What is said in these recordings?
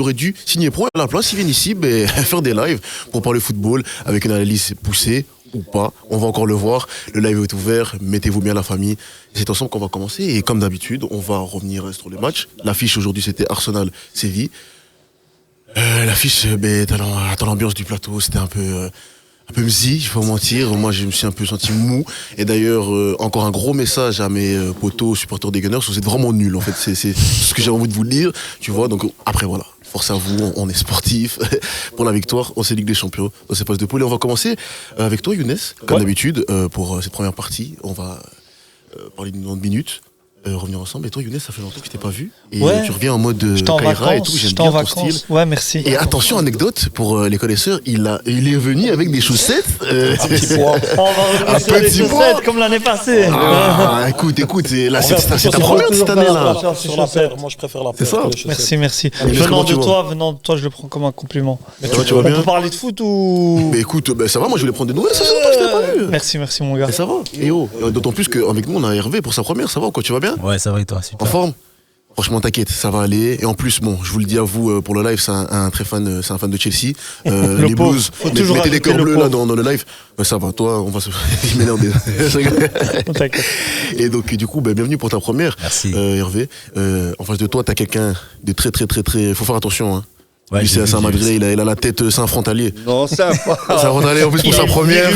aurait dû signer pro à la place, ils viennent ici faire des lives pour parler football avec une analyse poussée ou pas. On va encore le voir. Le live est ouvert. Mettez-vous bien la famille. C'est ensemble qu'on va commencer. Et comme d'habitude, on va revenir sur les matchs. L'affiche aujourd'hui, c'était Arsenal-Séville. L'affiche, dans l'ambiance du plateau, c'était un peu mzi, je vais pas mentir. Moi, je me suis un peu senti mou. Et d'ailleurs, encore un gros message à mes potos, supporters des Gunners. Vous êtes vraiment nuls, en fait. C'est ce que j'ai envie de vous dire. Tu vois, donc après, voilà. Force à vous, on est sportifs. Pour la victoire, on sait Ligue des Champions, on sait phase de poule. Et on va commencer avec toi, Younes, comme d'habitude, pour cette première partie. On va parler d'une minute. Revenir ensemble. Et toi, Younes, ça fait longtemps que je t'ai pas vu. Et tu reviens en mode Kaira et tout. J'aime bien ton style. Ouais, merci. Et attention, anecdote pour les connaisseurs, il est venu avec des chaussettes. Un petit poids. On va revenir sur les chaussettes comme l'année passée. Écoute, là, c'est ta première cette année-là. Sur la paire, moi je préfère la paire. C'est ça. Merci. Venant de toi, je le prends comme un compliment. Mais tu vas bien? On peut parler de foot ou? Mais écoute, ça va, moi je voulais prendre des nouvelles, ça fait longtemps que je t'ai pas vu. Merci mon gars. Mais ça va. Et d'autant plus qu'avec nous, on a Hervé pour sa première, ça va quoi, tu vas bien? Ouais, ça va et toi, super. En forme? Franchement, t'inquiète, ça va aller. Et en plus, bon, je vous le dis à vous, pour le live, c'est un fan de Chelsea. Les Blues, mettez des cœurs bleus là dans le live. Ça va, toi, on va se m'énerver. Et donc, du coup, bienvenue pour ta première. Merci. Hervé. En face de toi, t'as quelqu'un de très. Faut faire attention, hein. Ouais, lui, c'est un Madrid, il a la tête, c'est un frontalier. Non, sympa. C'est un frontalier en plus pour sa première.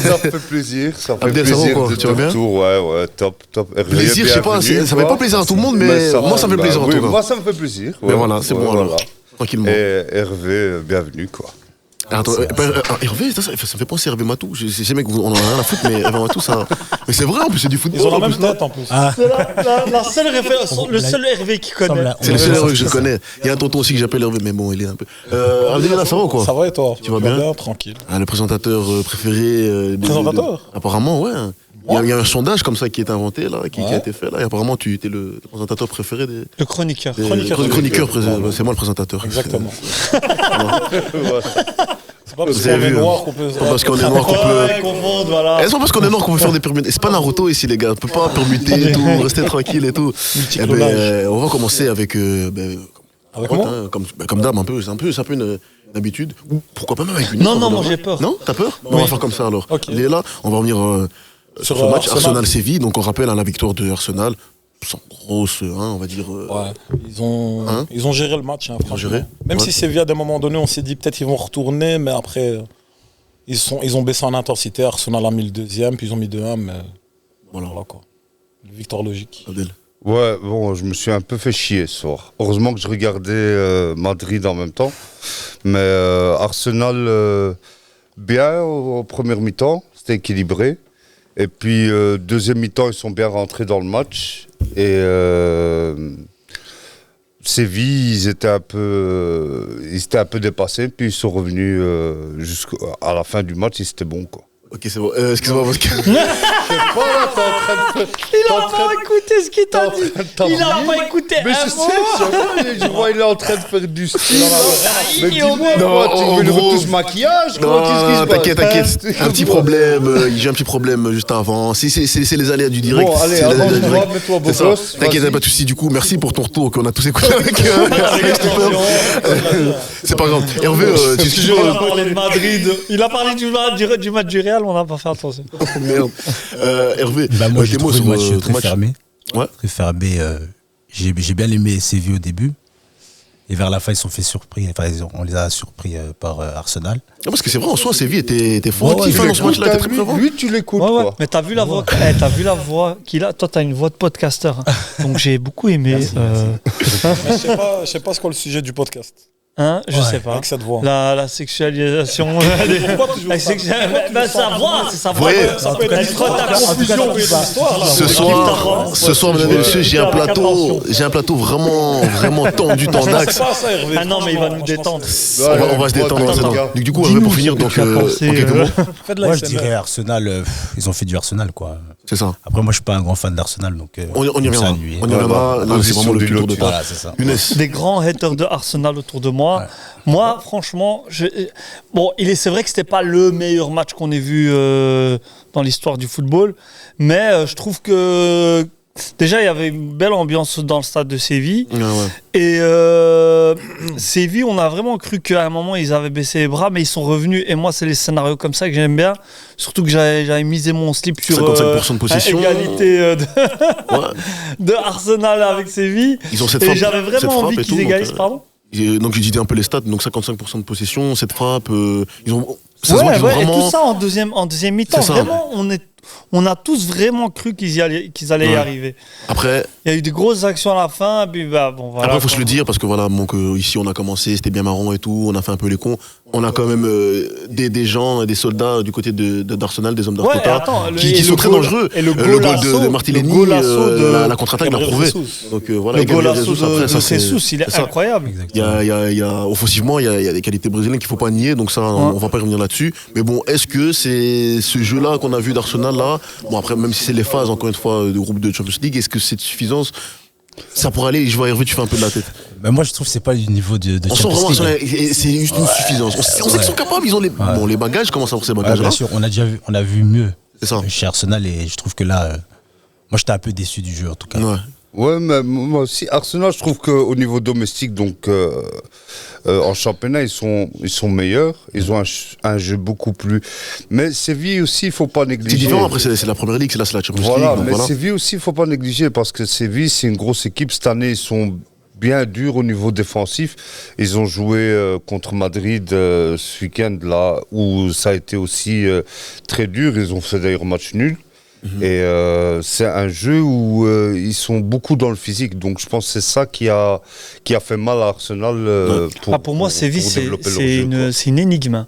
Ça fait plaisir. Ça fait Abdel, plaisir. Ça va, quoi, tu vas bien? Ouais, top. Plaisir, je sais pas, ça fait pas plaisir à tout le monde, mais moi, ça me fait plaisir en tout cas. Moi, ça me fait plaisir. Mais voilà, c'est bon alors. Tranquillement. Et Hervé, bienvenue, quoi. Attends, Hervé, ça me fait penser à Hervé Matou. Je sais, mec, on en a rien à foutre, mais Hervé Matou, ça. Mais c'est vrai, en plus, c'est du football. Ils ont la même tête en plus. C'est la seule référence, le seul Hervé qui connaît. C'est le seul Hervé que je connais. Il y a un tonton aussi que j'appelle Hervé, mais bon, il est un peu. Abdel, ça va quoi? Ça va et toi? Tu vas bien? Tranquille. Le présentateur préféré. Présentateur? Apparemment, ouais. Il y a un sondage comme ça qui est inventé, là, qui a été fait, là. Et apparemment, tu étais le présentateur préféré des. Le chroniqueur. Chroniqueur, c'est moi le présentateur. Exactement. C'est pas parce Vous qu'on avez est vu, noir qu'on peut. Parce qu'on est noir qu'on peut. Confondre, voilà. C'est pas parce qu'on est noir qu'on peut faire des permutations. C'est pas Naruto ici, les gars. On peut pas permuter et tout, rester tranquille et tout. On va commencer avec. Avec moi comme d'hab, un peu. C'est un peu une habitude. Ou pourquoi pas même avec une. Non, moi j'ai peur. Non, t'as peur? On va faire comme ça alors. Il est là. On va revenir sur ce match Arsenal-Séville. Donc on rappelle la victoire de Arsenal. Sans grosse, on va dire. Ouais, ils ont géré le match, franchement. Géré. Même si Séville, à des moments donnés, on s'est dit peut-être qu'ils vont retourner, mais après, ils ont baissé en intensité. Arsenal a mis le deuxième, puis ils ont mis 2-1, mais voilà quoi. Une victoire logique. Abdel. Ouais, bon, je me suis un peu fait chier ce soir. Heureusement que je regardais Madrid en même temps. Mais Arsenal, bien au premier mi-temps, c'était équilibré. Et puis, deuxième mi-temps, ils sont bien rentrés dans le match. Et Séville, ils étaient un peu dépassés. Puis ils sont revenus jusqu'à la fin du match, et c'était bon, quoi. Ok, c'est bon. Excuse-moi, parce que. Il a pas écouté ce qu'il t'a dit. Il a pas écouté. Mais je vois, il est en train de faire du style. Mais dis-moi, Non, tu veux gros. tout ce maquillage? Non, Qu'est-ce qui se passe? t'inquiète. Un petit problème. J'ai un petit problème juste avant. C'est les aléas du direct. Bon, allez, C'est les aléas du direct. mets-toi beau C'est ça. gosse. T'inquiète, vas-y. pas de soucis. Du coup, merci pour ton retour qu'on a tous écouté avec stupeur. C'est pas grave. Hervé, tu sais Il a parlé de Madrid. Il a parlé du match du Real, on n'a pas fait attention. Oh merde. Hervé, Moi, j'ai tes mots trouvé le sur match ton très match. fermé. Ouais. Très fermé. J'ai bien aimé Séville au début. Et vers la fin, ils sont fait surpris. Enfin, on les a surpris par Arsenal. Non, parce que c'est vrai, en soi, Séville était fort actif dans ce match-là, était très présent. Lui, tu l'écoutes, Ouais. quoi. Mais t'as vu la voix, qu'il a. Toi, t'as une voix de podcasteur. Hein. Donc j'ai beaucoup aimé. Je sais pas ce qu'est le sujet du podcast. Je sais pas. Avec cette voix. La sexualisation. Sa voix, c'est sa voix. Ouais. Ça peut être Elle frotte la confusion. Ce soir, mesdames et messieurs, j'ai un plateau vraiment tendu, tendax. C'est pas ça, Hervé. Ah non, mais il va nous détendre. On va se détendre. Donc, du coup, Hervé, pour finir, donc, en quelques mots, Fais de la Moi, je SMR. dirais Arsenal. Ils ont fait du Arsenal, quoi. c'est ça. Après, moi, je suis pas un grand fan d'Arsenal, donc. On y reviendra. ennuyé. On y reviendra. Non, c'est vraiment le plus tour de temps. Voilà, c'est ça. Younes. Des grands haters de Arsenal autour de moi. Ouais. Moi, franchement, c'est vrai que c'était pas le meilleur match qu'on ait vu dans l'histoire du football, mais je trouve que Déjà, il y avait une belle ambiance dans le stade de Séville. Ouais, ouais. Et Séville, on a vraiment cru qu'à un moment, ils avaient baissé les bras, mais ils sont revenus. Et moi, c'est les scénarios comme ça que j'aime bien. Surtout que j'avais misé mon slip sur 55% de possession. égalité Ouais. de Arsenal avec Séville. Ils ont cette Et frappe, j'avais cette vraiment frappe envie et qu'ils tout, égalisent, donc, pardon. Donc j'ai dit un peu les stats, donc 55% de possession, cette frappe, ils ont. Ça se voit Ouais, qu'ils ont ouais, et vraiment. tout ça en deuxième mi-temps. C'est ça. Vraiment, on a tous vraiment cru qu'ils allaient y Ouais. arriver. Après, Il y a eu des grosses actions à la fin, et puis bon, voilà. après, faut se quoi. le dire parce que voilà, donc ici on a commencé, c'était bien marrant et tout, on a fait un peu les cons. On a quand même des gens, des soldats du côté d'Arsenal, des hommes Ouais, et d'Arteta, attends, qui sont très dangereux. Et le Le goal goal de Martinelli, le golasso de la contre-attaque l'a Gabriel prouvé. Jesus. Donc voilà, le et Gabriel golasso Jesus, après, de ça, c'est- Jesus, il est c'est ça. incroyable. Exactement. Il y a offensivement, il y a des qualités brésiliennes qu'il faut pas nier, donc ça, on va pas revenir là-dessus. Mais bon, est-ce que c'est ce jeu-là qu'on a vu d'Arsenal là, bon après, même si c'est les phases encore une fois de groupe de Champions League, est-ce que c'est de suffisance? Ça pourrait aller, je vois Hervé, tu fais un peu de la tête. Ben, moi, je trouve que c'est pas du niveau de On sent Champions vraiment, League. c'est juste une suffisance. On sait qu'ils sont capables, ils ont les bagages, comment ça pour ces Ouais, bagages-là? bien sûr, on a vu mieux C'est ça. chez Arsenal et je trouve que là, moi, j'étais un peu déçu du jeu en tout cas. Ouais. Ouais, mais moi aussi, Arsenal, je trouve qu'au niveau domestique, donc en championnat, ils sont meilleurs. Ils ont un jeu beaucoup plus. Mais Séville aussi, il ne faut pas C'est négliger. différent, après c'est la première ligue, c'est là c'est la Champions Voilà, League. donc mais voilà. Séville aussi, il ne faut pas négliger parce que Séville, c'est une grosse équipe. Cette année, ils sont bien durs au niveau défensif. Ils ont joué contre Madrid ce week-end, là, où ça a été aussi très dur. Ils ont fait d'ailleurs match nul. Et c'est un jeu où ils sont beaucoup dans le physique. Donc je pense que c'est ça qui a fait mal à Arsenal. Pour moi, Séville, développer leur c'est jeu, quoi. c'est une énigme.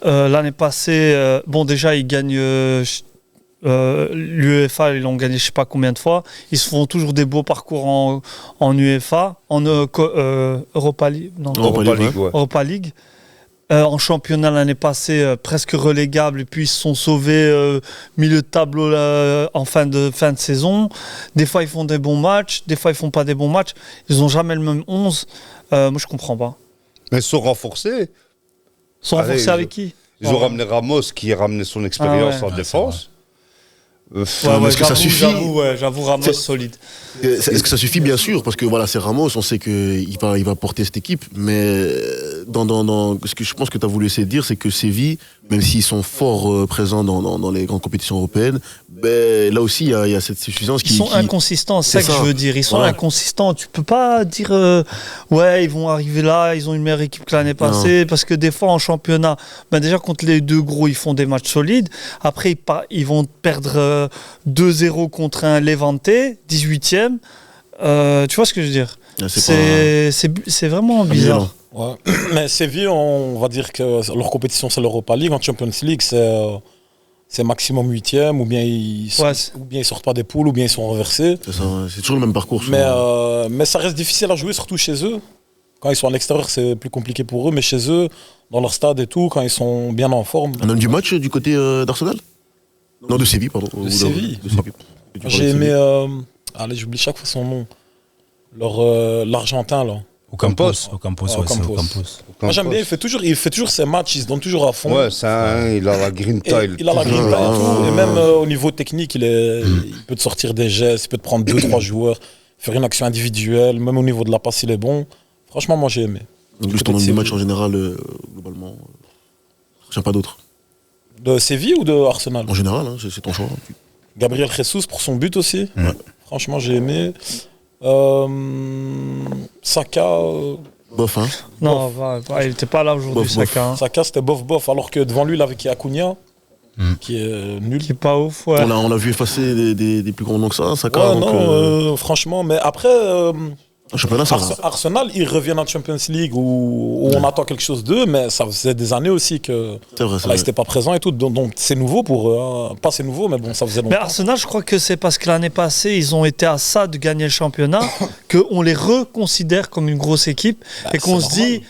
L'année passée, bon, déjà, ils gagnent l'UEFA, ils l'ont gagné je sais pas combien de fois. Ils se font toujours des beaux parcours en UEFA, en Europa League. Non, Europa Europa League, League, ouais. Europa League. En championnat l'année passée, presque relégable, et puis ils se sont sauvés milieu de tableau en fin de saison. Des fois ils font des bons matchs, des fois ils font pas des bons matchs. Ils n'ont jamais le même 11. Moi je comprends pas. Mais ils sont renforcés. Ils sont Allez, renforcés avec qui? Ils ont ramené Ramos qui a ramené son expérience Ah ouais. en défense. est-ce que ça suffit J'avoue, Ramos C'est- solide. Est-ce que ça suffit? Bien sûr, parce que voilà, c'est Ramos, on sait qu'il va porter cette équipe, mais ce que je pense que tu as voulu essayer de dire, c'est que Séville, même s'ils sont fort présents dans les grandes compétitions européennes, ben, là aussi, il y a cette suffisance Ils sont inconsistants, c'est ça que je veux dire. Ils sont Voilà. inconsistants. Tu peux pas dire ouais, ils vont arriver là, ils ont une meilleure équipe que l'année passée, parce que des fois en championnat, ben déjà contre les deux gros, ils font des matchs solides. Après, ils vont perdre 2-0 contre un Levante, 18e. Tu vois ce que je veux dire? C'est vraiment bizarre. Ouais. Mais Séville, on va dire que leur compétition, c'est l'Europa League. En Champions League, c'est maximum 8e, ou bien ils sortent pas des poules, ou bien ils sont renversés. C'est ça, ouais. C'est toujours le même parcours. Mais ça reste difficile à jouer, surtout chez eux. Quand ils sont à l'extérieur, c'est plus compliqué pour eux, mais chez eux, dans leur stade et tout, quand ils sont bien en forme. Un homme du match du côté d'Arsenal? Non, de Séville, pardon. De Séville. De Séville. J'ai aimé. Allez, j'oublie chaque fois son nom. L'Argentin, là. Ocampos, Ouais, ouais, c'est Ocampos. Moi, j'aime bien, il fait toujours ses matchs, il se donne toujours à fond. Ouais, il a la grinta. Et il a la grinta et tout. Et même au niveau technique, il peut te sortir des gestes, il peut te prendre 2-3 joueurs, faire une action individuelle. Même au niveau de la passe, il est bon. Franchement, moi, j'ai aimé. Donc, juste ton homme du match en général, globalement. Je sais pas d'autres. De Séville ou de Arsenal? En général, hein, c'est ton choix. Gabriel Jesus pour son but aussi. Ouais. Franchement, j'ai aimé. Saka. Bof, hein. Non, il était pas là aujourd'hui, Bof, bof. Saka. Hein. Saka, c'était bof, alors que devant lui, il avait qui Acuna, qui est nul. Qui est pas ouf, ouais. On l'a vu effacer des plus grands noms que ça, Saka. Ouais, donc, non, franchement, mais après, un championnat, ça va. Arsenal, ils reviennent en Champions League où on attend quelque chose d'eux, mais ça faisait des années aussi que C'est vrai, ils n'étaient pas présents et tout. Donc c'est nouveau pour eux. Hein. Pas c'est nouveau, mais bon, ça faisait Mais longtemps. Arsenal, je crois que c'est parce que l'année passée, ils ont été à ça de gagner le championnat qu'on les reconsidère comme une grosse équipe et qu'on c'est se dit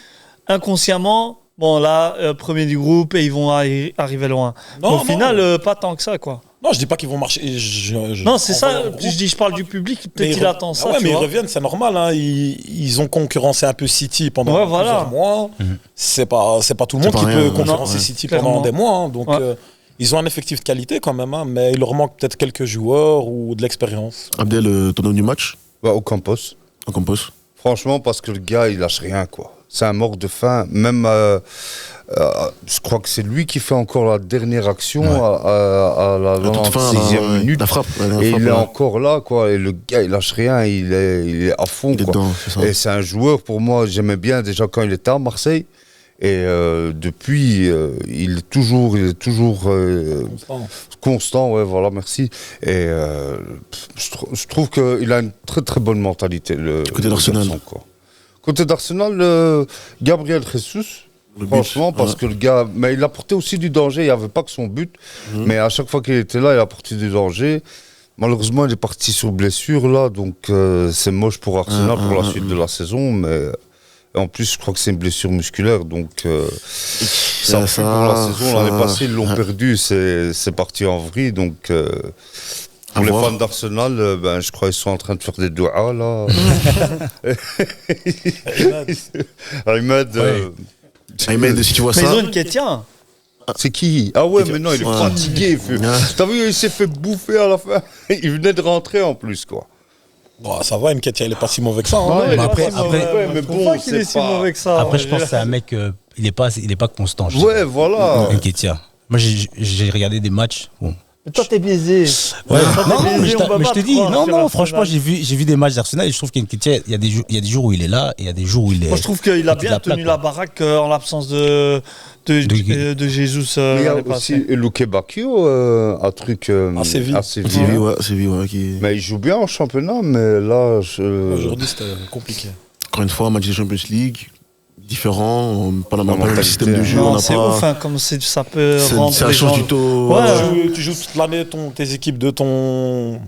inconsciemment, bon là, premier du groupe et ils vont arriver loin. Non, Au non. final, pas tant que ça, quoi. Non, je dis pas qu'ils vont marcher. Non, c'est en ça. voyant le groupe. Je parle du public, Mais peut-être qu'il attend ça. ouais, tu mais ils vois. reviennent, c'est normal. Hein. Ils ont concurrencé un peu City pendant Ouais, voilà. plusieurs mois. C'est pas tout le monde C'est qui pas peut rien, concurrencer ouais. City Clairement. pendant des mois. Hein. Donc Ouais. Ils ont un effectif de qualité quand même, hein, mais il leur manque peut-être quelques joueurs ou de l'expérience. Abdel, ton homme du match Bah, au Campos. en Campos. Franchement, parce que le gars, il lâche rien, quoi. C'est un mort de faim. Même, je crois que c'est lui qui fait encore la dernière action à la À toute fin, 96e minute. la frappe. Et il est encore là, quoi. Et le gars, il lâche rien. Il est à fond, Il est quoi. dedans, c'est ça. Et c'est un joueur, pour moi, j'aimais bien déjà quand il était à Marseille. Et depuis, il est toujours constant, ouais, voilà, merci. Et je trouve qu'il a une très très bonne mentalité. Côté d'Arsenal. garçon, quoi. Côté d'Arsenal, Gabriel Jesus, Le but, franchement, parce que le gars, mais il apportait aussi du danger. Il n'y avait pas que son but, mais à chaque fois qu'il était là, il apportait du danger. Malheureusement, il est parti sur blessure là, donc c'est moche pour Arsenal pour la suite de la saison, mais. En plus, je crois que c'est une blessure musculaire, donc ça fait pour la saison. L'année passée, ils l'ont perdu, c'est parti en vrille. Donc, pour les fans d'Arsenal, ben, je crois qu'ils sont en train de faire des doigts là. Ahmed, Ahmed, si tu vois Mais ça. ils ont une Kétia. c'est qui? Ah ouais, mais non, il est Ouais. fatigué. T'as vu, il s'est fait bouffer à la fin. Il venait de rentrer en plus, quoi. Bon, ça va, Nketiah, il est pas si mauvais que ça. hein. Ouais, il est après- pas si mauvais. après- mais Je trouve bon, pas qu'il c'est est si pas- mauvais que ça. Après, je pense que c'est un mec, il est pas constant. je Ouais, voilà. Nketiah. Moi, j'ai regardé des matchs. Bon. Mais toi, t'es biaisé. Ouais. Toi, t'es Non, mais biaisé, je on peut mais je pas te te dis, croire non, sur non, Arsenal. franchement, j'ai vu des matchs d'Arsenal et je trouve qu'Nketiah, il y a des jours où il est là et il y a des jours où il est. Moi, je trouve qu'il a il a bien tenu plaque, la quoi. baraque en l'absence de Jesus. Mais il y a l'année passée. aussi Luke Bacchio, un truc À Séville. Séville, ouais, Séville, ouais, qui... Mais il joue bien en championnat, mais là, Aujourd'hui, c'était compliqué. Encore une fois, match de Champions League, différent, pas la même mentalité, système de jeu, Non, on n'a c'est pas... ouf, hein, comme ça peut C'est rendre ça les change gens... du tout. Ouais. Tu joues toute l'année tes équipes de ton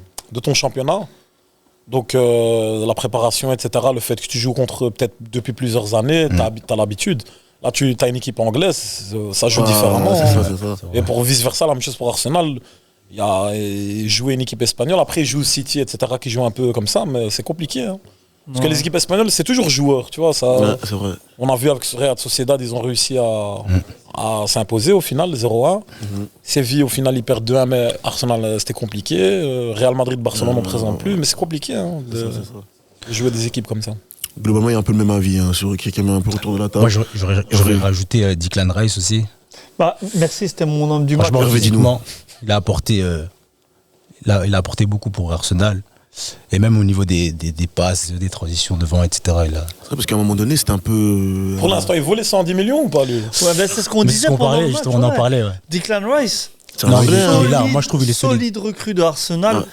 championnat. Donc la préparation, etc., le fait que tu joues contre peut-être depuis plusieurs années, tu as l'habitude. Là, tu as une équipe anglaise, ça joue Ouais, différemment. c'est hein. ça, c'est ça. Et pour vice-versa, la même chose pour Arsenal. Il y a joué une équipe espagnole, après il joue City, etc., qui joue un peu comme ça, mais c'est compliqué. Hein. Parce que les équipes espagnoles, c'est toujours joueur, tu vois. Ça, Ouais, c'est vrai. on a vu avec Real Sociedad, ils ont réussi à s'imposer au final, 0-1. Séville, au final, ils perdent 2-1, mais Arsenal, c'était compliqué. Real Madrid, Barcelone, on ne présente plus, mais c'est compliqué hein, C'est ça. de jouer des équipes comme ça. Globalement, il y a un peu le même avis, hein, sur quelqu'un met un peu autour de la table. Moi, j'aurais rajouté Declan Rice aussi. Bah, merci, c'était mon homme du match. Franchement, Hervé, dis-nous. physiquement, il a apporté beaucoup pour Arsenal. Et même au niveau des passes, des transitions devant, etc. Il a... C'est vrai, parce qu'à un moment donné, c'était un peu... Pour l'instant, il vaut les 110 millions ou pas, lui Ouais, bah, c'est ce qu'on Mais disait c'est ce qu'on pendant parlait, le match, justement, on en ouais. parlait. Ouais. Declan Rice, C'est Non, un il vrai, est- hein. là. Moi, je trouve qu'il est solide. recrue de Arsenal. Ouais.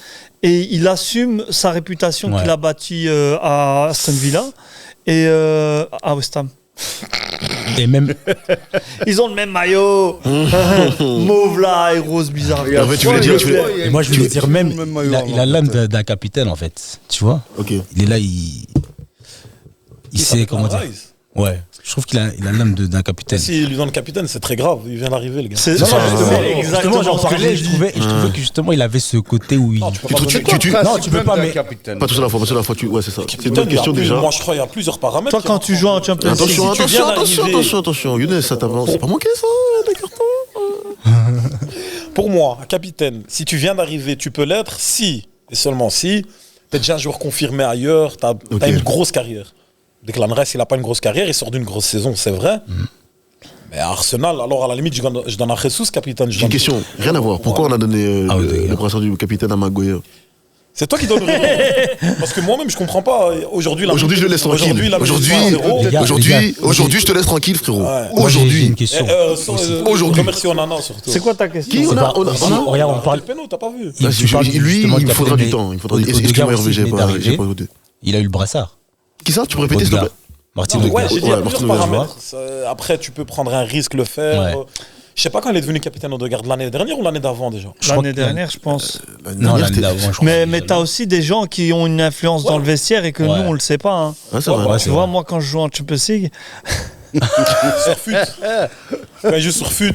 Et il assume sa réputation Ouais. qu'il a bâtie à Aston Villa et à West Ham. Et même, Ils ont le même maillot. Mauve là et rose bizarre. Hervé, tu voulais dire... tu voulais- et moi, je voulais dire même, il a l'âme d'un capitaine, en fait. Tu vois? Ok. Il est là, il sait comment dire. Rice. Ouais. Je trouve qu'il a l'âme d'un capitaine. S'il lui donne le capitaine, c'est très grave. Il vient d'arriver, le gars. C'est Non, non, c'est justement, j'en ce que parlais, j'ai je dit. trouvais que justement, il avait ce côté où il. Non, tu peux Tu pas te- donner tu- quoi. Non, tu peux pas, mais- capitaine. Pas tout seul à la fois, pas tout seul à la fois. Ouais, c'est ça. C'est une Putain, bonne il y a question plus- déjà. Moi, je crois qu'il y a plusieurs paramètres. Toi, qui quand rentrent tu en joues en compte. Champions League, Attention, si tu viens attention, d'arriver- attention. Younes, ça t'avance. C'est pas manqué ça, des cartons. Pour moi, un capitaine, si tu viens d'arriver, tu peux l'être si, et seulement si, tu es déjà un joueur confirmé ailleurs, tu as Ok. une grosse carrière. Declan Rice, il n'a pas une grosse carrière, il sort d'une grosse saison, c'est vrai. Mais à Arsenal, alors à la limite, je donne à Jesus capitaine. J'ai une question, rien à voir. Pourquoi on a donné Ah, oui, le brassard du capitaine à Maguire? C'est toi qui donnes le raison. Parce que moi-même, je comprends pas. Aujourd'hui, Aujourd'hui, je le laisse tranquille. Aujourd'hui, je te laisse tranquille, frérot. Ouais. Moi, j'ai Aujourd'hui. une question. Aujourd'hui. Remercie Onana surtout. C'est quoi ta question Qui C'est on a, pas- on a, si, on a- regarde, on parle. Le péno, t'as pas vu Il- tu parles Lui, justement il du faudra capitaine, du temps. Il faudra. mais Excuse-moi, Hervé, j'ai Odegaard pas aussi, écouté. il a eu le brassard. Qui ça? Tu peux répéter, s'il te Odegaard. plaît? Martin Ouais, Odegaard. j'ai dit, il y a Ouais, plusieurs Martin paramètres. Après, tu peux prendre un risque, le faire. Ouais. Je sais pas quand il est devenu capitaine Odegaard, l'année dernière ou l'année d'avant déjà. Je crois L'année que- dernière, je pense. Non, l'année d'avant, je crois. Mais tu as aussi des gens qui ont une influence dans le vestiaire et que Ouais. nous, on le sait pas. Hein. Ah, c'est Ouais, vrai. ouais, Tu vois, moi, quand je joue en Champions League, Sur FUT. Quand il joue sur FUT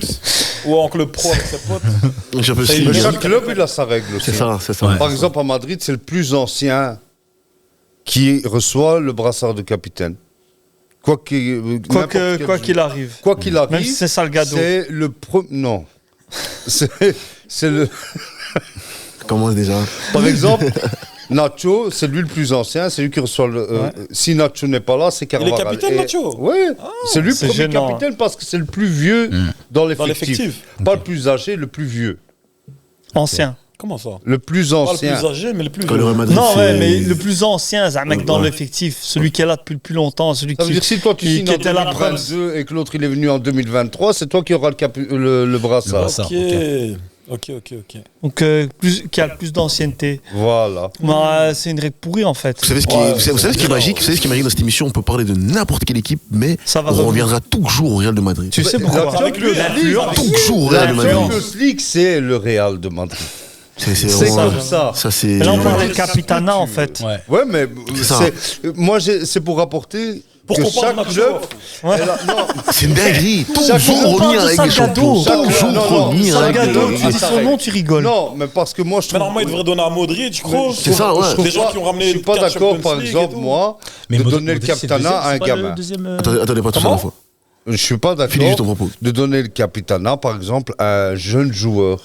ou en club pro avec ses potes. J'ai peu C'est si- une- Chaque club, il a sa règle aussi. C'est ça, c'est ça. Ouais. Par exemple, à Madrid, c'est le plus ancien qui reçoit le brassard de capitaine. Quoi qu'il quoi qu'il arrive. Quoi qu'il Même arrive, si c'est ça le gado. c'est le non. c'est le. Commence déjà. Par exemple, Nacho, c'est lui le plus ancien, c'est lui qui reçoit le. Si Nacho n'est pas là, c'est Carvajal. Il est capitaine, Nacho. Oui, c'est lui le c'est premier gênant. capitaine parce que c'est le plus vieux dans l'effectif. l'effectif. Pas le plus âgé, le plus vieux. Ancien. Comment ça? Le plus Pas le ancien. plus âgé, mais le plus Quand le Real Madrid, Non, c'est- ouais, mais le plus ancien, c'est un mec dans Ouais. l'effectif. Celui qui est là depuis le plus longtemps. Celui Ça veut qui, dire si toi tu qui signes en était là 2022 et que l'autre il est venu en 2023, c'est toi qui auras le brassard. brassard. Ok. Donc, qui a le plus d'ancienneté. Voilà. Bah, c'est une règle pourrie, en fait. Vous savez ce qui, vous savez ce qui est magique? Vous savez ce qui est magique dans cette émission? On peut parler de n'importe quelle équipe, mais Ça va on revenir. reviendra toujours au Real de Madrid. Tu sais pourquoi? Avec lui, L'influence. Toujours au Real de La Madrid. Champions League, c'est le Real de Madrid. C'est C'est vraiment- comme ça. Ça, c'est. Et là, on parlait de Capitana, en fait. Ouais. Ouais, mais ça. moi, c'est pour rapporter Pour que qu'on parle chaque de Nacho. club. Ouais. C'est une dinguerie. Chaque- Toujours on parle revenir de avec des Salgado. champions. Chaque- Toujours non, revenir avec des Salgado, tu champions. dis son nom, tu rigoles. Non, mais parce que moi, je Mais trouve. normalement, il devrait donner à Modric, je crois. C'est ça, ouais. Des gens qui ont ramené Je suis pas 4 d'accord, Champions par League et exemple, tout. moi, de donner le capitana à un gamin. Attendez, pas tout ça à la fois. Je suis pas Finis juste ton d'accord propos. de donner le capitana, par exemple, à un jeune joueur.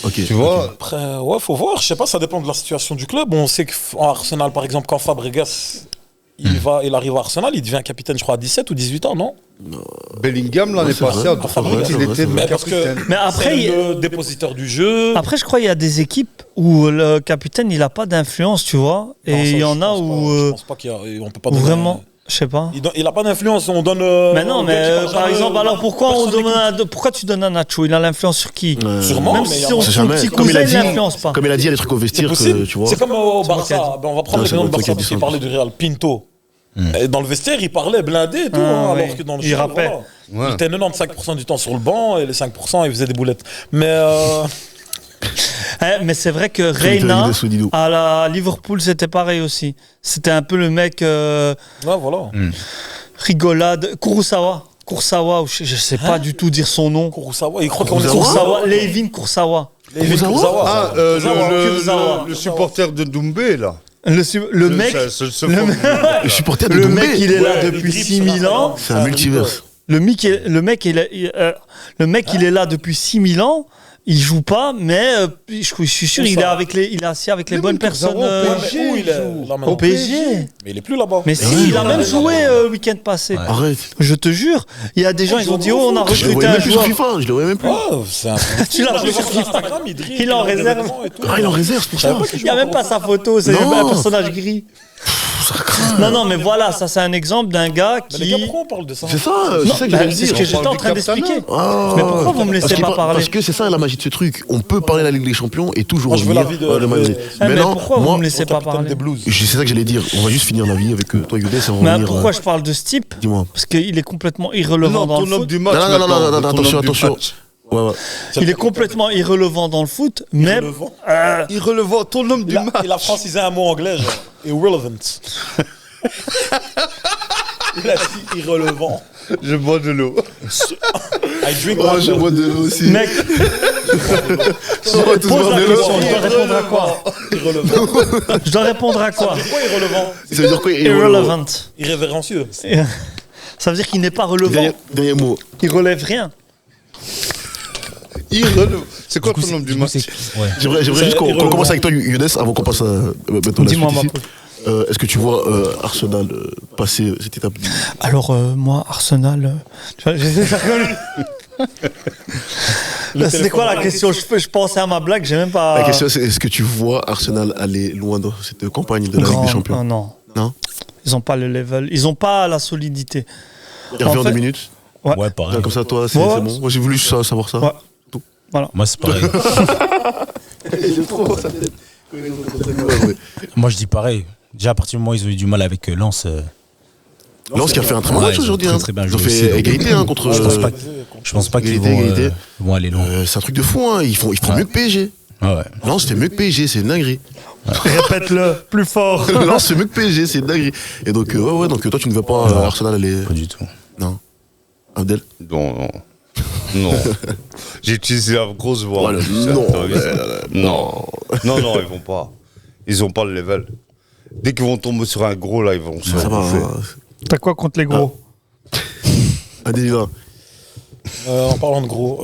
Ok. Tu vois, Après, ouais, faut voir. Je sais pas, ça dépend de la situation du club. On sait qu'en Arsenal, par exemple, quand Fabregas il arrive à Arsenal, il devient capitaine, je crois, à 17 ou 18 ans, non? Bellingham, l'année Ouais, c'est passée, vrai. à Ah, Dortmund, c'est il vrai, était c'est vrai. Mais parce que capitaine. Mais après, c'est il- le dépositeur du jeu. Après, je crois qu'il y a des équipes où le capitaine, il n'a pas d'influence, tu vois. Non, Et ça, il y je en a pense où, pas. Je pense pas on peut pas où donner. vraiment, je sais pas. Il a pas d'influence, on donne. Mais non, on mais donne qui par parle exemple, jamais, alors pourquoi personne n'écoute. pourquoi tu donnes un Nacho? Il a l'influence sur qui? Sûrement, Même mais si il y a- son On sait jamais. petit Comme il cousin, a il dit, l'influence pas. comme il a dit, il y a des trucs au C'est vestiaire, possible. tu vois. C'est comme au C'est moi qui ai Barça. dit. Ben, on va prendre Non, l'exemple c'est du moi qui ai Barça dit parce ça. qu'il parlait du Real. Pinto. Et dans le vestiaire, il parlait blindé et tout, Ah, oui. alors que dans le Il jeu, rappait. voilà. Ouais. Il était 95% du temps sur le banc et les 5%, il faisait des boulettes. Mais Mais c'est vrai que Crédit Reina, de Sodido. à la Liverpool, c'était pareil aussi. C'était un peu le mec ouais, voilà. rigolade. Kurosawa, ou je sais pas du tout dire son nom. Kurosawa, il croit qu'on est Kurosawa sur Kurosawa, Levin Kurosawa. Ah, Kurzawa. le supporter de Doumbé, là. Le mec, Le supporter de le Doumbé. mec, il est là Ouais, depuis il dribble 6000 sur ans. C'est un multiverse. Le mec, il est là depuis 6000 ans. Il joue pas, mais je suis sûr, il est assis avec les Mais bonnes oui, personnes. Kurzawa, Ouais, mais où il est là Au maintenant PSG. Mais il est plus là-bas. Mais si, oui, il a même joué le week-end passé. Arrête. Je te jure, il y a des gens, ils ont dit, oh, on a Je le recruté voyais un même plus sur joueur. FIFA. Je le voyais même plus. Oh, c'est un. Tu l'as vu sur sur FIFA. Instagram, il dribble. Il est en a des réserve. événements et tout. Ah, il est en réserve, c'est pour Je savais ça. pas qu'il Il n'y a jouait même pas sa photo, c'est Non. un personnage gris. Non, mais voilà, ça c'est un exemple d'un gars Mais les gars, qui. pourquoi on parle de ça C'est ça, Non, c'est ça que bah, j'allais c'est ce dire. que j'étais en train du capitana. d'expliquer. Ah, Mais pourquoi vous me laissez parce pas que- parler Parce que c'est ça la magie de ce truc. On peut parler de la Ligue des Champions et toujours Moi, je veux revenir l'avis de- au Real Madrid. mais Maintenant, pourquoi vous moi, me laissez Au pas capitaine parler des Blues. c'est ça que j'allais dire. On va juste finir la vie avec toi, Younes, et on va Mais revenir. pourquoi je parle de ce type Dis-moi. Parce qu'il est complètement irrelevant Non, dans ton le homme foot. du match. Non, non, non, maintenant, non, non, ton attention, homme du attention. match. Ouais, ouais. Il est complètement irrelevant dans le foot, mais Irrelevant. Irrelevant, ton homme du match. Il a francisé un mot anglais, genre. Irrelevant. Il a dit irrelevant. Je bois de l'eau. I drink Oh, je water. vois de l'eau aussi. mec, On va tous pose boire la de l'eau. question, je dois répondre à quoi Irrelevant. Je dois répondre à quoi Pourquoi irrelevant? Ça veut dire quoi? Irrelevant. Irrévérencieux. Ça veut dire qu'il n'est pas relevant. Dernier mot. Il relève rien. Irrelevant. C'est quoi ton homme du match? J'aimerais juste qu'on irrelevant. commence avec toi, Younes, avant qu'on passe à maintenant la Dis-moi, suite ma ici. Est-ce que tu vois Arsenal passer cette étape Alors, moi, Arsenal. Tu vois, c'était quoi la question? Je pensais à ma blague, j'ai même pas. La question, c'est est-ce que tu vois Arsenal aller loin dans cette campagne de la Ligue Non, des Champions? non. Non. Ils n'ont pas le level. Ils n'ont pas la solidité. Il revient en fait- 2 minutes. Ouais, pareil. Comme ça, toi, c'est Ouais. c'est bon. Moi, j'ai voulu savoir ça. Ouais. Moi, c'est pareil. J'aime trop sa tête. Moi, je dis pareil. Déjà, à partir du moment où ils ont eu du mal avec Lens, Lens qui a fait un très bon Ouais, match ils ont aujourd'hui. très, hein. très bien Ils ont joué aussi, fait donc. égalité contre. je pense pas qu'ils Égalité. vont aller loin. C'est un truc de fou. Hein. Ils font mieux que PSG. Ouais, ouais. Lens, c'était mieux que PSG. C'est une dinguerie. Répète-le, plus fort. Lens, c'est mieux que PSG. C'est une dinguerie. Et donc, ouais, donc toi, tu ne veux pas Arsenal aller. Pas du tout. Non. Abdel? Non, non. Non. J'ai utilisé la grosse voix. Voilà, non. Non. Non, non, ils vont pas. Ils ont pas le level. Dès qu'ils vont tomber sur un gros, là, ils vont se Ça va. bouffer. T'as quoi contre les gros Adil, là. En parlant de gros.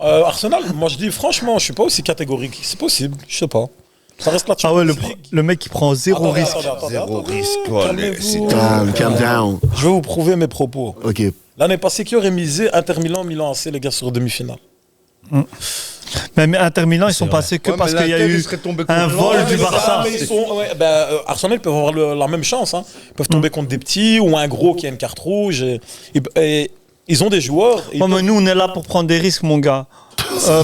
Arsenal, moi je dis franchement, je suis pas aussi catégorique. C'est possible, je sais pas. Ça reste la Ah ouais, Champions League. le mec qui prend zéro Attendez, risque. Zéro attendez. risque, quoi. Calmez-vous. Calm down. Je vais vous prouver mes propos. Ok. L'année passée, qui aurait misé Inter Milan, Milan AC, les gars, sur demi-finale? Mais Inter Milan, ils sont vrai. passés que Ouais, parce mais qu'il y a l'Inter, eu il serait tombé un contre vol Milan, du mais Barça. Mais ils sont, Arsenal peuvent avoir la même chance. Hein. Ils peuvent tomber contre des petits ou un gros qui a une carte rouge. Et ils ont des joueurs. et ils Ouais, mais peuvent- nous, on est là pour prendre des risques, mon gars.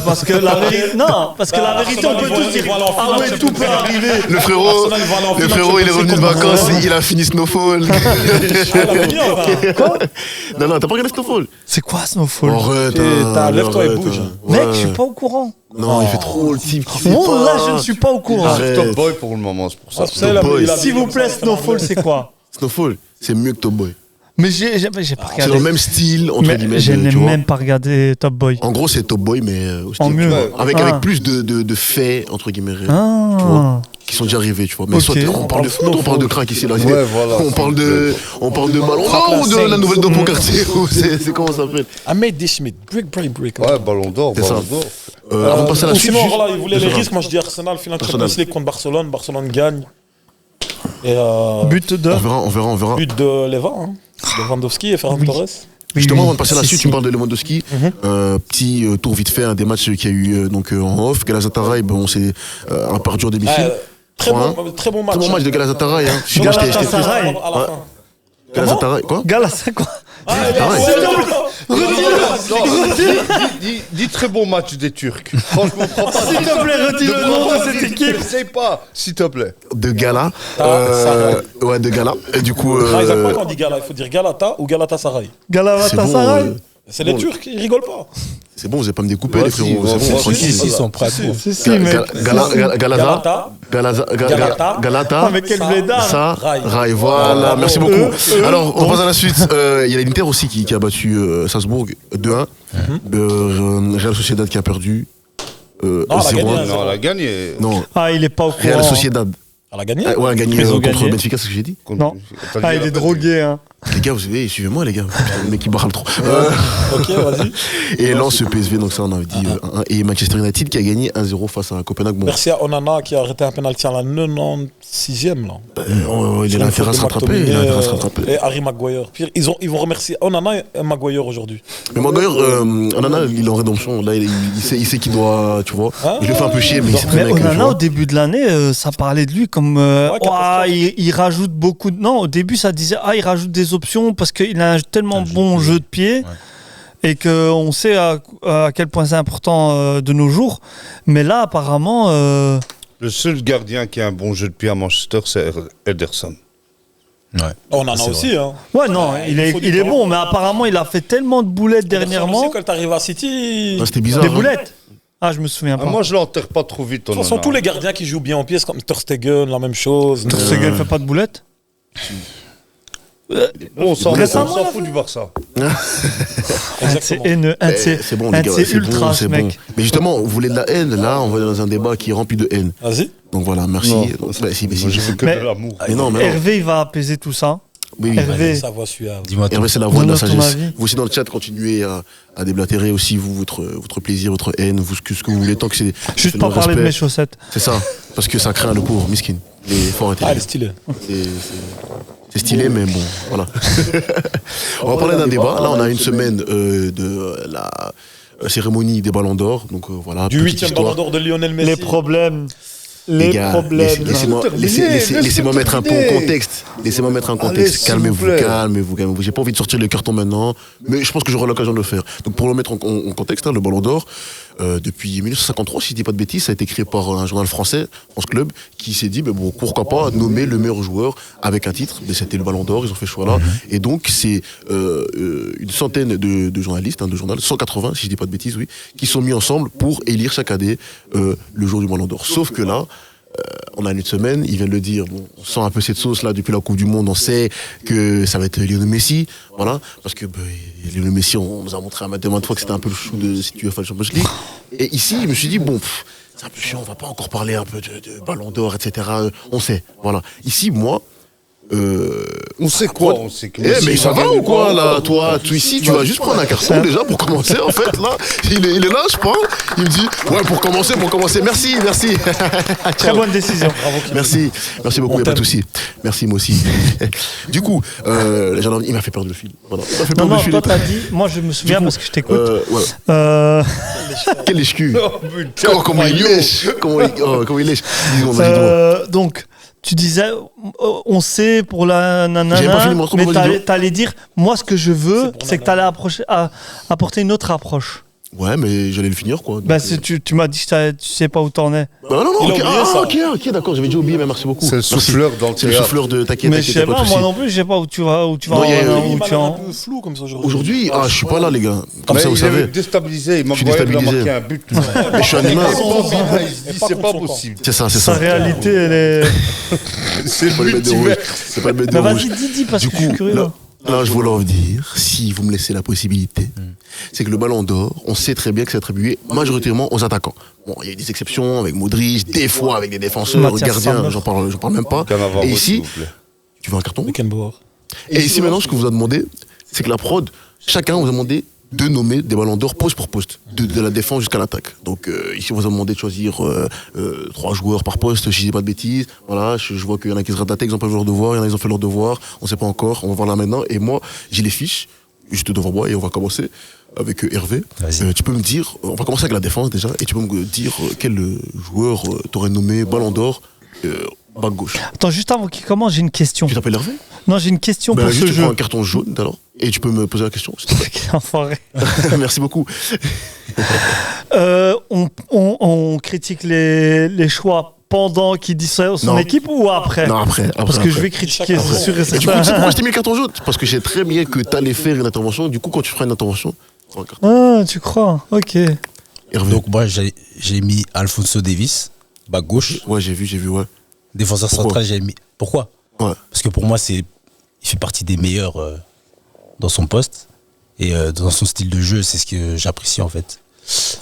Parce que la vérité, non, parce que la vérité, on peut Arsenal, tous ils dire, vont aller en ah finale, ouais, c'est tout tout. peut arriver. Le frérot, Arsenal va aller en finale, il est revenu de contre vacances, Barcelone. il a fini Snowfall. Ah, la venue, enfin. Non, non, t'as pas regardé Snowfall? C'est quoi Snowfall? Arrête, Putain, lève-toi et arrête, bouge. Mec, ouais. je suis pas au courant. Non, il fait trop le type qui fait Oh là, pas. je ne suis pas au courant. Arrête. Top Boy pour le moment, c'est pour ça. Parce que c'est la- Boys. il a- S'il vous plaît, Snowfall, c'est quoi? Snowfall, c'est mieux que Top Boy. Mais j'ai pas C'est dans regardé. le même style, entre Mais guillemets. je n'ai tu vois. même pas regardé Top Boy. En gros, c'est Top Boy, mais au style, En tu mieux. vois, avec Ah. plus de faits, entre guillemets, réels, tu Ah. vois, qui sont déjà arrivés, tu vois. Mais Ok. soit on parle de foot, on parle de crack ici, là. Ouais, voilà. On parle de Ballon d'Or ou de la nouvelle de Pontcartier, ou c'est comment ça s'appelle? I made this Schmidt. Brick. Ouais, Ballon d'Or, C'est Ballon ça. d'Or. Avant de passer à la suite, Sinon, juste- voilà, ils voulaient les C'est ça. risques. Moi, je dis Arsenal, finale Arsenal. Champions League contre Barcelone. Barcelone gagne. Et But de. On verra. but de Leva, hein, de Lewandowski et Ferran Torres. Justement, avant de passer à la suite, Si, tu si. parles de Lewandowski. Petit tour vite fait, un des matchs qu'il y a eu donc en off. Galatasaray, bon, c'est un perdu en domicile. Très 3-1. bon match. Très bon match de Galatasaray. Hein. Je suis bien, j'étais triste. Galatasaray. À la fin. Galatasaray, quoi? Gala, c'est quoi? Dis très bon match des Turcs. Franchement, prends pas. S'il te plaît, retire le nom de cette équipe. Essaye pas, s'il te plaît. De Gala. Galatasaray. Ouais, de Gala. Et du coup. Ah, ils aiment pas quand on dit Gala, il faut dire Galata ou Galatasaray. Galatasaray. C'est les Turcs, ils rigolent pas. C'est bon, vous n'avez pas me découper, Ouais, les si, frérots. ouais, C'est bon, si, tranquille. Si, ils sont prêts. Si, si, mais. Galata. Galata. Ah, mais quel blédard. Ça, Rail. Rail, voilà, merci beaucoup. Alors, on passe à la suite. Il y a l'Inter aussi qui a battu Salzbourg 2-1. Real Sociedad qui a perdu elle a 0-1. gagné, Non, elle a gagné. Non, Ah, il est pas au Real courant. Sociedad. Elle a gagné. Ouais, a gagné Ils ont contre gagné. Benfica, c'est ce que j'ai dit. Non. Ah, il est drogué, hein. Les gars, vous savez, suivez-moi, les gars. Putain, le mec, il barre trop. Ok, vas-y. Et Lens, PSV, donc ça, on avait dit 1-1. Et Manchester United qui a gagné 1-0 face à Copenhague. Bon, Merci à Onana qui a arrêté un penalty à la 96e. Là. il a intérêt à se rattraper. Il a intérêt à se rattraper. Et Harry Maguire. Puis, ils vont remercier Onana et Maguire aujourd'hui. Mais Maguire, Onana, il est en rédemption. Là, il sait qu'il doit, tu vois. Ah, Je le fais un peu chier, mais il sait très Mais bien que, tu Onana, vois. au début de l'année, ça parlait de lui comme. catastrophe. Il rajoute beaucoup de. Non, au début, ça disait il rajoute des options parce qu'il a un tellement bon jeu de pied. Et qu'on sait à quel point c'est important de nos jours. Mais là, apparemment. Le seul gardien qui a un bon jeu de pied à Manchester, c'est Ederson. Ouais. Onana C'est aussi. Hein. Ouais, non, Ouais, il il faut du est temps. bon, mais apparemment, il a fait tellement de boulettes dernièrement. Aussi, quand tu arrives à City. Ah, c'était bizarre. Des hein. boulettes. Ah, je me souviens pas. Moi, je l'enterre pas trop vite. De toute façon, tous les gardiens qui jouent bien en pied, c'est comme Ter Stegen, la même chose. Ce gars ne fait pas de boulettes. On s'en Récemment, il a fout du Barça. Exactement. C'est bon, les gars. C'est C'est ultra, bon, ce c'est bon. mec. Mais justement, vous voulez de la haine, là, on va dans un débat qui est rempli de haine. Vas-y. Donc voilà, merci. Non. Donc, bah, si, mais si. Moi, je veux que Mais- de l'amour. Mais non, mais non. Hervé, il va apaiser tout ça. Oui, oui. Hervé. Sa voix suave. Dis-moi tout. Hervé, c'est la voix de la Donne-nous ton sagesse. avis. Vous aussi dans le chat, continuez à déblatérer aussi vous, votre plaisir, votre haine, ce que vous voulez, tant que c'est. Juste c'est pas dans le parler de respect. mes chaussettes. C'est ça, parce que ça craint le pauvre, miskin. Mais faut arrêter. Ah, elle est stylée. C'est stylé, mais bon, voilà. On va parler d'un débat. Là, on a une semaine de la cérémonie des Ballons d'Or. Donc voilà. Du petite 8e histoire. ballon d'or de Lionel Messi. Les problèmes. Les Les gars, problèmes. laissez-moi laissez-moi mettre un peu en contexte. Laissez-moi mettre un Allez, contexte. s'il vous Calmez-vous, plaît. calmez-vous. J'ai pas envie de sortir le carton maintenant, mais je pense que j'aurai l'occasion de le faire. Donc pour le mettre en contexte, hein, le Ballon d'Or, depuis 1953, si je dis pas de bêtises, ça a été créé par un journal français, France Club, qui s'est dit, bon, pourquoi pas nommer le meilleur joueur avec un titre. Mais c'était le Ballon d'Or, ils ont fait ce choix-là. Et donc c'est une centaine de journalistes, de journaux, 180 si je dis pas de bêtises, oui, qui sont mis ensemble pour élire chaque année le jour du Ballon d'Or. Sauf que là, on a une semaine, il vient de le dire, bon, on sent un peu cette sauce là depuis la Coupe du Monde, on sait que ça va être Lionel Messi, voilà, parce que Lionel Messi, on nous a montré à maintes fois que c'était un peu le chou de cette UEFA Champions League. Et ici, je me suis dit, bon, c'est un peu chiant, on va pas encore parler un peu de Ballon d'Or, etc. On sait, voilà. Ici, moi, On sait quoi, on sait que Eh, Messi mais ça va gagner ou quoi le là? ballon. Toi, ici, tu vas juste prendre un carton déjà pour commencer en fait là. Il est là, je pense. Il me dit, ouais, pour commencer. Merci. Très bonne décision. Merci beaucoup, il n'y a pas de souci. Merci, moi aussi. Du coup, les gendarmes, il m'a fait perdre le fil. Voilà. Il m'a fait perdre le fil. Toi t'as dit, moi je me souviens parce que je t'écoute. Ouais. Quel lèche-cul. Oh, putain, Comment il lèche. Comment il lèche. Dis-moi, vas-y, dis-moi. Donc, tu disais, on sait pour la J'avais pas fini nanana, mon truc, mais vas-y, dis-moi. t'allais dire, moi ce que je veux, C'est pour c'est que t'allais apporter une autre approche. Ouais, mais j'allais le finir quoi. Donc, Bah, tu m'as dit que tu sais pas où t'en es. bah, non, Il a ok, oublié ça. ok, d'accord, j'avais déjà oublié, mais merci beaucoup. C'est le Merci. souffleur dans le C'est le théâtre. souffleur de t'inquiète, Mais je sais pas de pas, souci. moi non plus, je sais pas où tu vas, Non, il y a- où Il m'a tu l'air en. un peu flou comme ça aujourd'hui. Aujourd'hui, je suis pas là, les gars. Comme Mais ça, vous il est savez. déstabilisé, il Je suis Maguire il a déstabilisé. marqué un but. Mais je suis un humain. Il se dit, c'est pas contre son possible. C'est ça. Sa réalité, elle est. C'est Pas le mettre de rouge. multivers. C'est pas le mettre de Mais rouge. vas-y, dis, parce Du que je suis coup, curieux. là, je voulais en dire, si vous me laissez la possibilité, c'est que le ballon d'or, on sait très bien que c'est attribué majoritairement aux attaquants. Bon, il y a des exceptions avec Modric, des fois avec des défenseurs, Mathias gardiens, Sammer. j'en parle même pas. Cannavaro, Et s'il ici, vous plaît. tu veux un carton? Beckenbauer. Et ici, maintenant, ce que vous a demandé, c'est que la prod, chacun vous a demandé de nommer des ballons d'or poste pour poste, de la défense jusqu'à l'attaque. Donc ici, on vous a demandé de choisir 3 joueurs par poste, si je dis pas de bêtises. Voilà, je vois qu'il y en a qui se ratent la tête, ils ont pas fait leur devoir, il y en a qui ont fait leur devoir, on sait pas encore, on va voir là maintenant. Et moi, j'ai les fiches, juste devant moi, et on va commencer avec Hervé. Vas-y. Tu peux me dire, on va commencer avec la défense déjà, et tu peux me dire quel joueur t'aurais nommé ballon d'or back gauche. Attends, juste avant qu'il commence, j'ai une question. Tu t'appelles Hervé? Non, j'ai une question Ben, pour juste, ce tu prends jeu. un carton jaune alors, et tu peux me poser la question, s'il te plaît. Quel enfoiré. Merci beaucoup. On critique les choix pendant qu'il dit ça son Non. équipe ou après? Non, après. Parce que je vais critiquer, c'est sûr et Et du coup, tu sais pourquoi certain. je t'ai mis le carton jaune? Parce que j'ai très bien que t'allais faire une intervention. Du coup, quand tu feras une intervention, tu prends un carton. Ah, tu crois? Ok. Hervé. Donc moi j'ai mis Alphonso Davies, bas gauche. Ouais, j'ai vu, ouais. Défenseur Pourquoi central, j'ai mis. Pourquoi? Ouais. Parce que pour moi, il fait partie des meilleurs dans son poste. Et dans son style de jeu, c'est ce que j'apprécie en fait.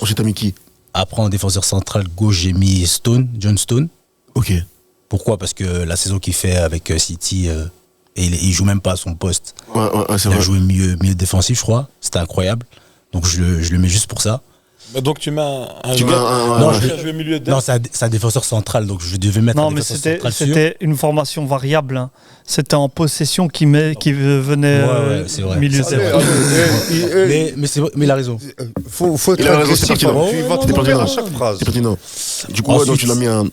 Ensuite, t'as mis qui? Après, en défenseur central gauche, j'ai mis John Stone. Ok. Pourquoi? Parce que la saison qu'il fait avec City, et il joue même pas à son poste. Ouais, c'est Il a vrai. joué milieu défensif, je crois. C'était incroyable. Donc je le mets juste pour ça. Mais donc tu mets un Tu mets joueur un- qui a joué milieu de Non, c'est un défenseur central, donc je devais mettre Non, un mais défenseur central sûr. c'était une formation variable. Hein. C'était en possession qui venait Ouais, c'est vrai. milieu C'est zéro. Mais il a raison. Faut être Il a raison, c'est agressif, pertinent. hein. Tu vas C'est te tromper pertinent. à chaque phrase. C'est pertinent. Du coup, ouais, donc Ensuite, tu l'as mis un.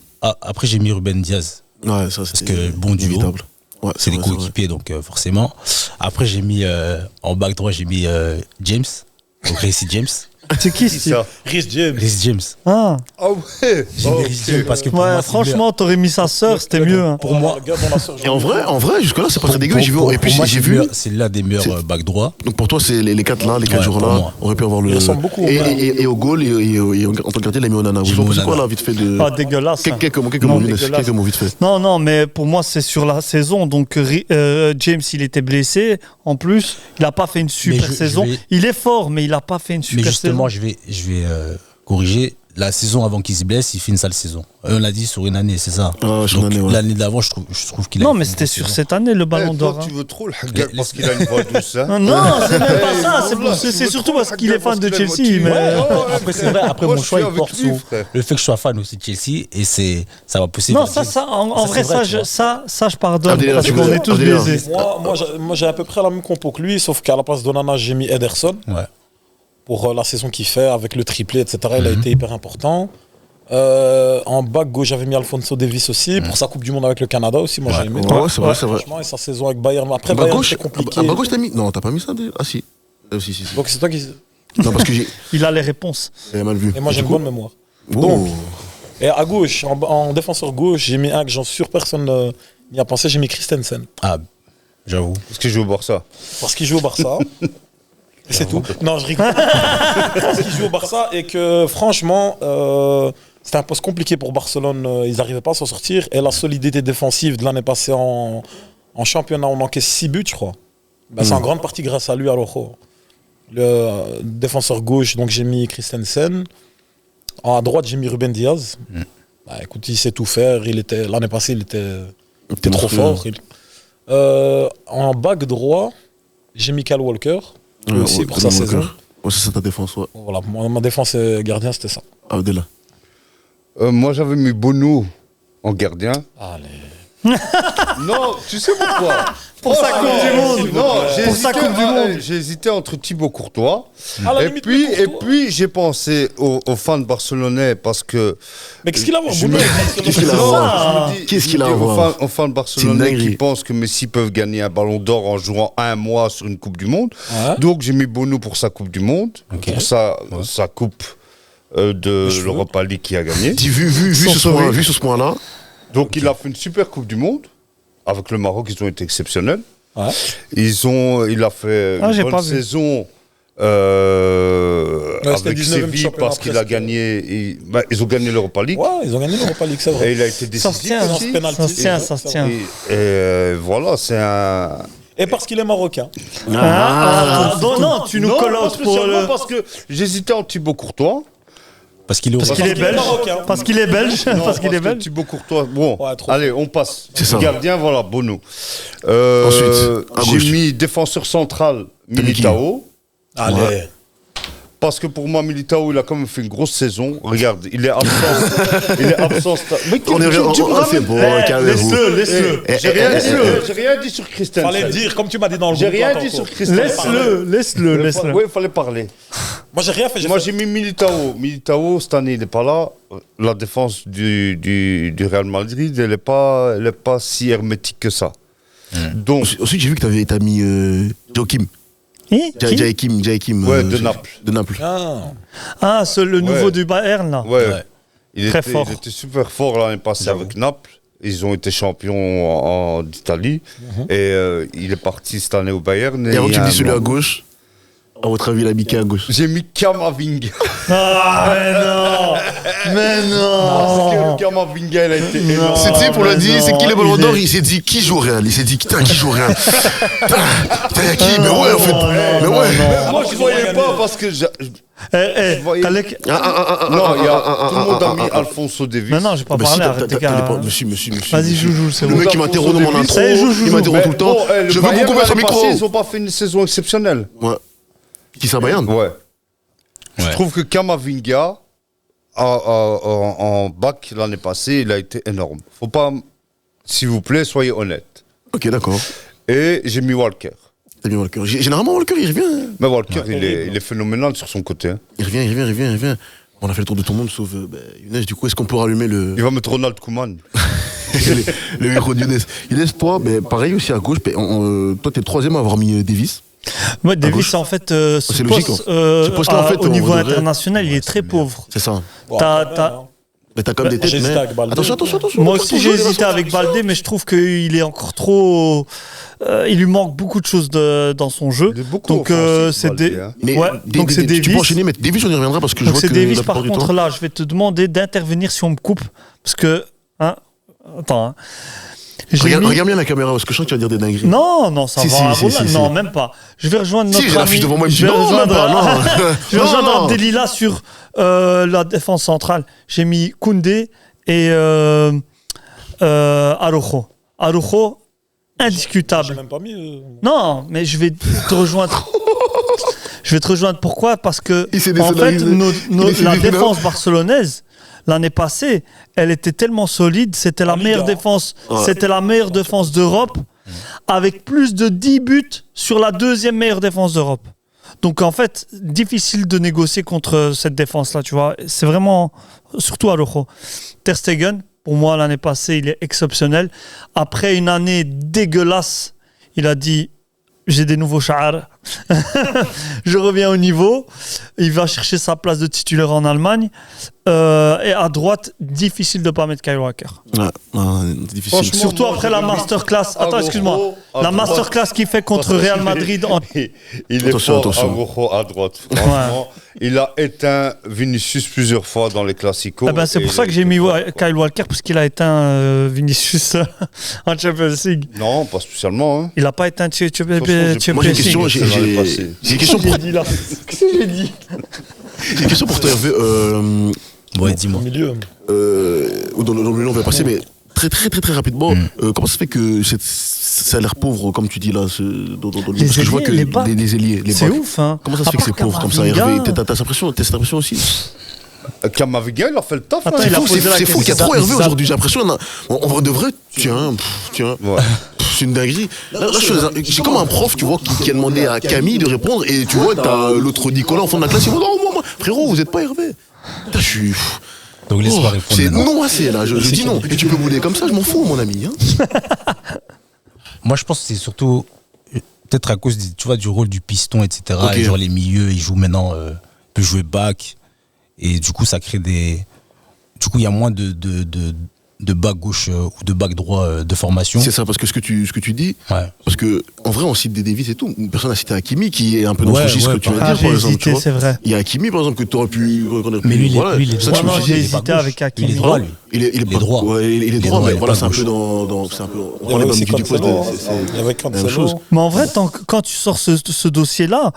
Après, j'ai mis Ruben Diaz. Ouais, ça, c'est que bon duo. inévitable. Ouais, C'est des vrai, vrai. coéquipiers, donc forcément. Après, j'ai mis en back droit, j'ai mis James. Donc Reece James. C'est qui C'est ce ça. Rhys James. Reece James. Ah. Ah ouais. J'ai mis Reece James parce que pour Ouais, moi, c'est franchement, t'aurais mis sa sœur, c'était mieux. Hein. Pour moi- Le gars dont la sœur Et en vrai, jusque-là, c'est pas très pour- dégueu. J'ai vu. pour- Et puis, pour moi, j'ai c'est vu. c'est l'un des meilleurs C'est- back droit. Donc pour toi, c'est les 4 là, les 4 Ouais, jours pour là, moi. on aurait pu avoir le. Il ressemble beaucoup au gars. Et au goal, et en tant que gardien, il a mis Onana. Vous J'ai en mis pensez quoi Onana. là, vite fait de. Ah, dégueulasse. hein. Quelques mots, Non, Younes, dégueulasse. quelques mots vite fait. Non, mais pour moi, c'est sur la saison. Donc, James, il était blessé. En plus, il n'a pas fait une super je saison. vais- Il est fort, mais il n'a pas fait une Mais super justement, saison. je vais corriger. La saison avant qu'il se blesse, il fait une sale saison. On l'a dit sur une année, c'est ça. Ah, sur Donc, une année, ouais. l'année d'avant, je trouve qu'il a Non, fait mais une c'était bonne sur saison. cette année, le ballon Eh, toi, d'or. tu hein. veux trop le Haggard parce qu'il a une voix douce. Hein. Ah, non, c'est même pas ça. Oh, là, C'est tu veux surtout trop parce qu'il est fan de Haggard parce Chelsea. qu'il a Mais... une voix douce. Après, c'est vrai, après Moi, mon je choix, suis il avec porte lui, sur frère. le fait que je sois fan aussi de Chelsea et ça va pousser. Non, vers James. en Ça, vrai, c'est vrai, tu vois. ça, je pardonne. Abdellah, Parce tu qu'on veux- est tous Abdellah. biaisés. Moi, j'ai à peu près la même compo que lui, sauf qu'à la place d'Onana, j'ai mis Ederson. Ouais. Pour la saison qu'il fait, avec le triplé, etc. Il a été hyper important. En back gauche, j'avais mis Alphonso Davies aussi. Pour sa Coupe du Monde avec le Canada aussi, moi j'ai aimé. Ouais, c'est vrai, c'est vrai. Franchement, et sa saison avec Bayern. Après, Bas Bayern, gauche, c'est compliqué. bas gauche, t'as mis. Non, t'as pas mis ça. Ah si. Si. Donc c'est toi qui. Non, parce que Il a les réponses. j'ai mal vu. Et moi j'ai une Du coup- bonne mémoire. Oh. Donc, et à gauche, en défenseur gauche, j'ai mis un que j'en suis sûr personne n'y a pensé, j'ai mis Christensen. Ah, j'avoue. Parce qu'il joue au Barça. Parce qu'il joue au Barça. Et c'est tout. Non, je rigole. Parce qu'il joue au Barça et que franchement, c'était un poste compliqué pour Barcelone. Ils n'arrivaient pas à s'en sortir. Et la solidité défensive de l'année passée en championnat, on encaisse 6 buts, je crois. Ben, c'est en grande partie grâce à lui, à Rojo. Le défenseur gauche, donc j'ai mis Christensen. À droite, j'ai mis Ruben Diaz. Bah, écoute, il sait tout faire. L'année passée, il était trop monstrueux. fort. En back droit, j'ai Michael Walker, lui aussi pour sa saison. Ouais, c'est ça ta défense, ouais. Voilà, ma défense et gardien, c'était ça. Abdella. Moi, j'avais mis Bonou en gardien. Allez. Non, tu sais pourquoi? Pour sa Coupe du Monde. Non, Pour sa Coupe du Monde. j'ai hésité entre Thibaut Courtois. À la Et limite, puis, mais Courtois. j'ai pensé aux fans barcelonais parce que. Mais qu'est-ce qu'il a à voir Je Bono, me- Qu'est-ce qu'il a à Non, voir je me dis- Qu'est-ce je qu'il me a à dis voir aux fans C'est barcelonais une dinguerie. qui pensent que Messi peuvent gagner un ballon d'or en jouant un mois sur une Coupe du Monde. Ouais. Donc j'ai mis Bono pour sa Coupe du Monde, pour sa Coupe de cheveux. l'Europa League qui a gagné. Vu sur ce point-là, Donc il a fait une super Coupe du Monde. Avec le Maroc, ils ont été exceptionnels. Ouais. Il a fait Ah, j'ai une pas bonne vu. saison c'était avec 19e Séville championnat parce qu'il a presque. gagné. Ils ont gagné l'Europa League. Ouais, ils ont gagné l'Europa League, c'est Et vrai. il a été Ça se décisif tient, aussi. penalty. ça se tient, ça se tient. Et voilà, c'est un. Et parce qu'il est marocain. Non, tu nous Non, colles pas out pour spécialement le... parce que j'hésitais en Thibaut Courtois. Parce qu'il est au Parce qu'il est qu'il est belge. marocain. Parce qu'il est belge. Non, Parce qu'il est que belge. Thibaut Courtois. Bon, Ouais, trop. allez, on passe. C'est ça. Gardien, voilà, Bono. Ensuite, à gauche. J'ai mis défenseur central mis qui Militao. Allez. Parce que pour moi, Militao, il a quand même fait une grosse saison. Regarde, il est absent. Mais on est tu me c'est ramènes- bon, calmez-vous. Laisse-le. J'ai rien dit sur Christensen. Fallait le dire, comme tu m'as dit dans le J'ai groupe, rien attends, dit quoi. sur Christensen. Laisse-le. Oui, il fallait parler. Moi, j'ai rien fait. Moi, j'ai mis Militao. Militao, cette année, il n'est pas là. La défense du Real Madrid, elle n'est pas si hermétique que ça. Donc, Ensuite, j'ai vu que t'as mis Joachim. Jaïkim. Ouais, de Naples. De Naples. Ah. C'est le nouveau Ouais. du Bayern, là. ouais, Ouais. Très fort. Il était super fort l'année passée avec Naples. Ils ont été champions d'Italie. Et il est parti cette année au Bayern. Et avant que tu il y me a dises un celui à an. gauche, à votre avis, il a mis qui à gauche? J'ai mis Kamavinga. Mais non. Parce que Kamavinga, il a été énorme. C'est pour le mais dire, c'est non, qui le ballon il d'or, est- il s'est dit qui joue au Real? Il s'est dit putain, qui joue au Real? Putain, y'a qui? Mais ouais, en fait. Mais ouais. Mais moi, je qu'ils ne voyais ont pas gagné. parce que. voyez- Kalek... Non, tout le monde a mis Alfonso Davies. Non, j'ai pas Mais si, parlé, arrête les gars. Monsieur. Vas-y, joue, c'est Le bon. mec, il m'interrompt dans mon intro, Allez, joue. il m'interrompt tout le temps. le Je veux Bayern, beaucoup mettre au l'année micro. passée, ils n'ont pas fait une saison exceptionnelle. Ouais. Qui ça, Bayern? Ouais. Je Ouais. trouve que Kamavinga, en bac l'année passée, il a été énorme. Faut pas. S'il vous plaît, soyez honnête. Ok, d'accord. Et j'ai mis Walker. T'as mis Walker. Généralement, Walker, il revient. Mais Walker, il est phénoménal sur son côté. hein. Il revient. On a fait le tour de tout le monde, sauf Younes. Du coup, est-ce qu'on peut rallumer le. Il va mettre Ronald Koeman. le micro de Younes? Younes, toi, pareil aussi à gauche. Toi, t'es le troisième à avoir mis Davis. Moi, gauche. Davis, en fait, c'est logique, ce poste-là, en fait, au niveau on devrait- international, il est très pauvre. C'est ça. Bon, T'as- après, t'as- hein. Mais t'as quand même des têtes. J'hésite Mais... avec Baldé. Attention. Moi aussi, j'ai hésité avec Baldé, mais je trouve qu'il est encore trop. Il lui manque beaucoup de choses dans son jeu. Il est beaucoup Donc, offensif, c'est Baldé, des. hein. Mais Ouais, donc c'est Tu peux Davis. enchaîner, mais Davis, on y reviendra parce que je Donc vois c'est que Davis, la par plupart du contre, temps- là, je vais te demander d'intervenir si on me coupe. Parce que. Hein, attends. Hein. J'ai Regarde mis- bien la caméra parce que je sens que tu vas dire des dingueries. Non, ça Si, va. si, voilà. si, Non, si. même pas. Je vais rejoindre Si, notre j'ai la ami. fiche devant moi, il me dit je vais non, rejoindre, même pas, non. je vais rejoindre Non. Abdelila sur la défense centrale. J'ai mis Koundé et Araujo. Araujo, J'ai indiscutable. même pas mis. Non, mais je vais te rejoindre. Je vais te rejoindre. Pourquoi? Parce que Il s'est en fait, désolidarisé. la défense barcelonaise l'année passée, elle était tellement solide. C'était la En meilleure Liga. défense. Ouais. C'était la meilleure défense d'Europe, avec plus de 10 buts sur la deuxième meilleure défense d'Europe. Donc en fait, difficile de négocier contre cette défense-là. Tu vois, c'est vraiment surtout Araujo. Ter Stegen, pour moi l'année passée, il est exceptionnel. Après une année dégueulasse, il a dit. J'ai des nouveaux chars. Je reviens au niveau. Il va chercher sa place de titulaire en Allemagne. Et à droite, difficile de ne pas mettre Kyle Walker. Ouais, c'est difficile. Franchement, Surtout moi, après je la l'ai mis masterclass. à Attends, excuse-moi. Araujo, à La droite. masterclass qu'il fait contre Parce Real qu'il Madrid. Il est Attention, fort, attention. Araujo à droite. Franchement, il a éteint Vinicius plusieurs fois dans les classicos. Eh ben, c'est pour ça que j'ai mis Kyle Walker, parce qu'il a éteint Vinicius en Champions League. Non, pas spécialement. Hein. Il n'a pas éteint Champions Franchement, j'ai- Moi, j'ai une League. question. c'est l'année passée. J'ai une question pour. dit là. Qu'est-ce que j'ai dit? J'ai une question pour toi, Hervé. Ouais, Au dis-moi. milieu. Dans le milieu, on va passer, mais très rapidement. Comment ça se fait que ça a l'air pauvre, comme tu dis là. Les Parce que je vois que ailiers, les backs. des ailiers, les C'est backs. ouf, hein. Comment ça se À fait que c'est part pauvre comme ça, Kamavinga. Hervé? T'as cette impression aussi? Kamavinga, il a fait le taf. Attends, hein. il a posé la C'est fou qu'il y a question. trop Hervé ça- aujourd'hui. J'ai l'impression, en vrai de vrai, tiens. Ouais. C'est une dinguerie. Là, j'ai comme un prof, tu vois, qui a demandé à Camille de répondre, et tu vois, t'as l'autre Nicolas en fond de la classe, il dit non, moi, frérot, vous êtes pas Hervé. Putain, je suis. Donc laisse-moi Oh, répondre. c'est maintenant. non assez là, je dis non. Et tu peux bouder comme ça, je m'en fous, mon ami. Hein. Moi, je pense que c'est surtout peut-être à cause tu vois, du rôle du piston, etc. Ok. Et genre les milieux, ils jouent maintenant, peut jouer back. Et du coup, ça crée des. Du coup, il y a moins de back gauche ou de back droit de formation. C'est ça, parce que ce que tu dis, Ouais. parce que en vrai, on cite des Davis et tout. Personne n'a cité Hakimi, qui est un peu dans ce Ouais, registre ouais, que tu vas Ah, dire, j'ai par exemple. tu hésité, vois. c'est vrai. Il y a Hakimi, par exemple, que tu aurais pu reconnaître. Mais lui, il est- Voilà, lui, il est c'est ça que droit. je me suis J'ai dit. hésité avec Hakimi. Il est droit, lui. Il est Il est droit. Ouais, il est Il est droit, droit, mais il est voilà, pas c'est un peu gauche. c'est un peu. Il y avait aussi du poste. Cancelo, c'est- il y avait la même chose. Cancelo. Mais en vrai, quand tu sors ce dossier-là,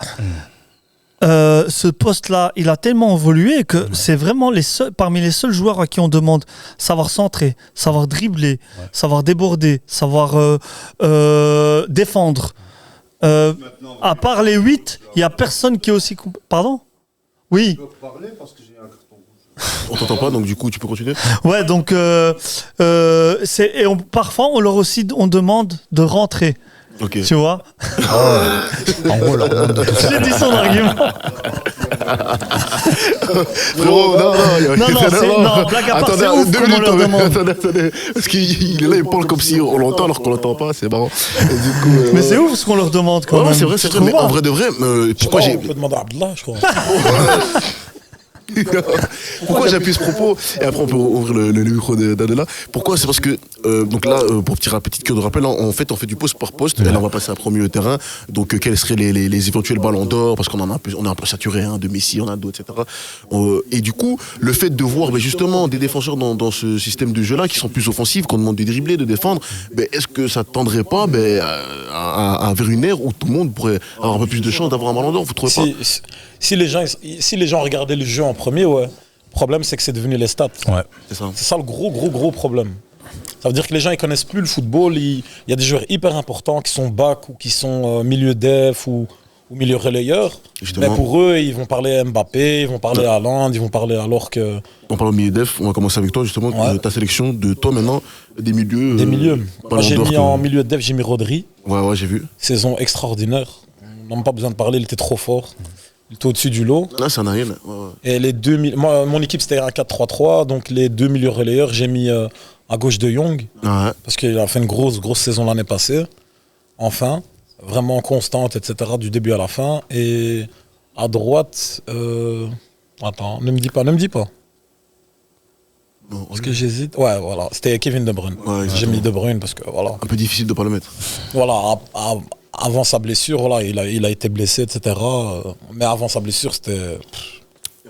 ce poste-là, il a tellement évolué que c'est vraiment parmi les seuls joueurs à qui on demande savoir centrer, savoir dribbler, savoir déborder, savoir défendre. À part les 8, il n'y a personne qui est aussi... Pardon ? Oui. On t'entend pas, donc du coup, tu peux continuer. Ouais, donc parfois on demande de rentrer, Ok. tu vois. En gros, leur demande de tout ça. J'ai dit son argument. Frérot, non, blague à part, c'est ouf deux comme on minutes, leur demande. attendez. Parce qu'il est là, il parle comme si on l'entend alors qu'on l'entend pas, c'est marrant. Et du coup, Mais c'est ouf ce qu'on leur demande quand Ouais, même. c'est vrai, Tu mais trouves en pas vrai de vrai, pourquoi On j'ai. peut demander à Abdallah, je crois. Pourquoi j'appuie ce propos? Et après, on peut ouvrir le micro d'Adela. Pourquoi? C'est parce que, donc là, pour petite cure de rappel, en fait, on fait du poste par poste. Et là, on va passer après au milieu de terrain. Donc, quels seraient les éventuels ballons d'or? Parce qu'on on est un peu saturé, hein, de Messi, on a d'autres, etc. Et du coup, le fait de voir, justement, des défenseurs dans ce système de jeu-là, qui sont plus offensifs, qu'on demande de dribbler, de défendre, est-ce que ça tendrait pas, vers une ère où tout le monde pourrait avoir un peu plus de chance d'avoir un ballon d'or? Vous trouvez pas? Si les gens regardaient le jeu en premier, ouais. Le problème, c'est que c'est devenu les stats. Ouais. C'est ça. C'est ça le gros problème. Ça veut dire que les gens, ils connaissent plus le football. Il y a des joueurs hyper importants qui sont back ou qui sont milieu def ou milieu relayeur. Justement. Mais pour eux, ils vont parler à Mbappé, ils vont parler à Haaland, ils vont parler alors que... On parle au milieu def, on va commencer avec toi justement, Ouais. ta sélection de toi maintenant, des milieux. Des milieux. Moi, Ballon j'ai d'Or mis que- en milieu def, j'ai mis Rodri. Ouais, j'ai vu. Saison extraordinaire. On n'a même pas besoin de parler, il était trop fort. Il était au-dessus du lot. Là, c'est un Ariel. Ouais. Et les mon équipe, c'était un 4-3-3. Donc les deux milieux relayeurs, j'ai mis à gauche De Jong. Ouais. Parce qu'il a fait une grosse saison l'année passée. Enfin, vraiment constante, etc. du début à la fin. Et à droite, attends, ne me dis pas. Bon, Parce que j'hésite. Ouais, voilà, c'était Kevin De Bruyne. Ouais, J'ai mis De Bruyne parce que voilà. un peu difficile de pas le mettre. Voilà, avant sa blessure, voilà, il a été blessé, etc. Mais avant sa blessure, c'était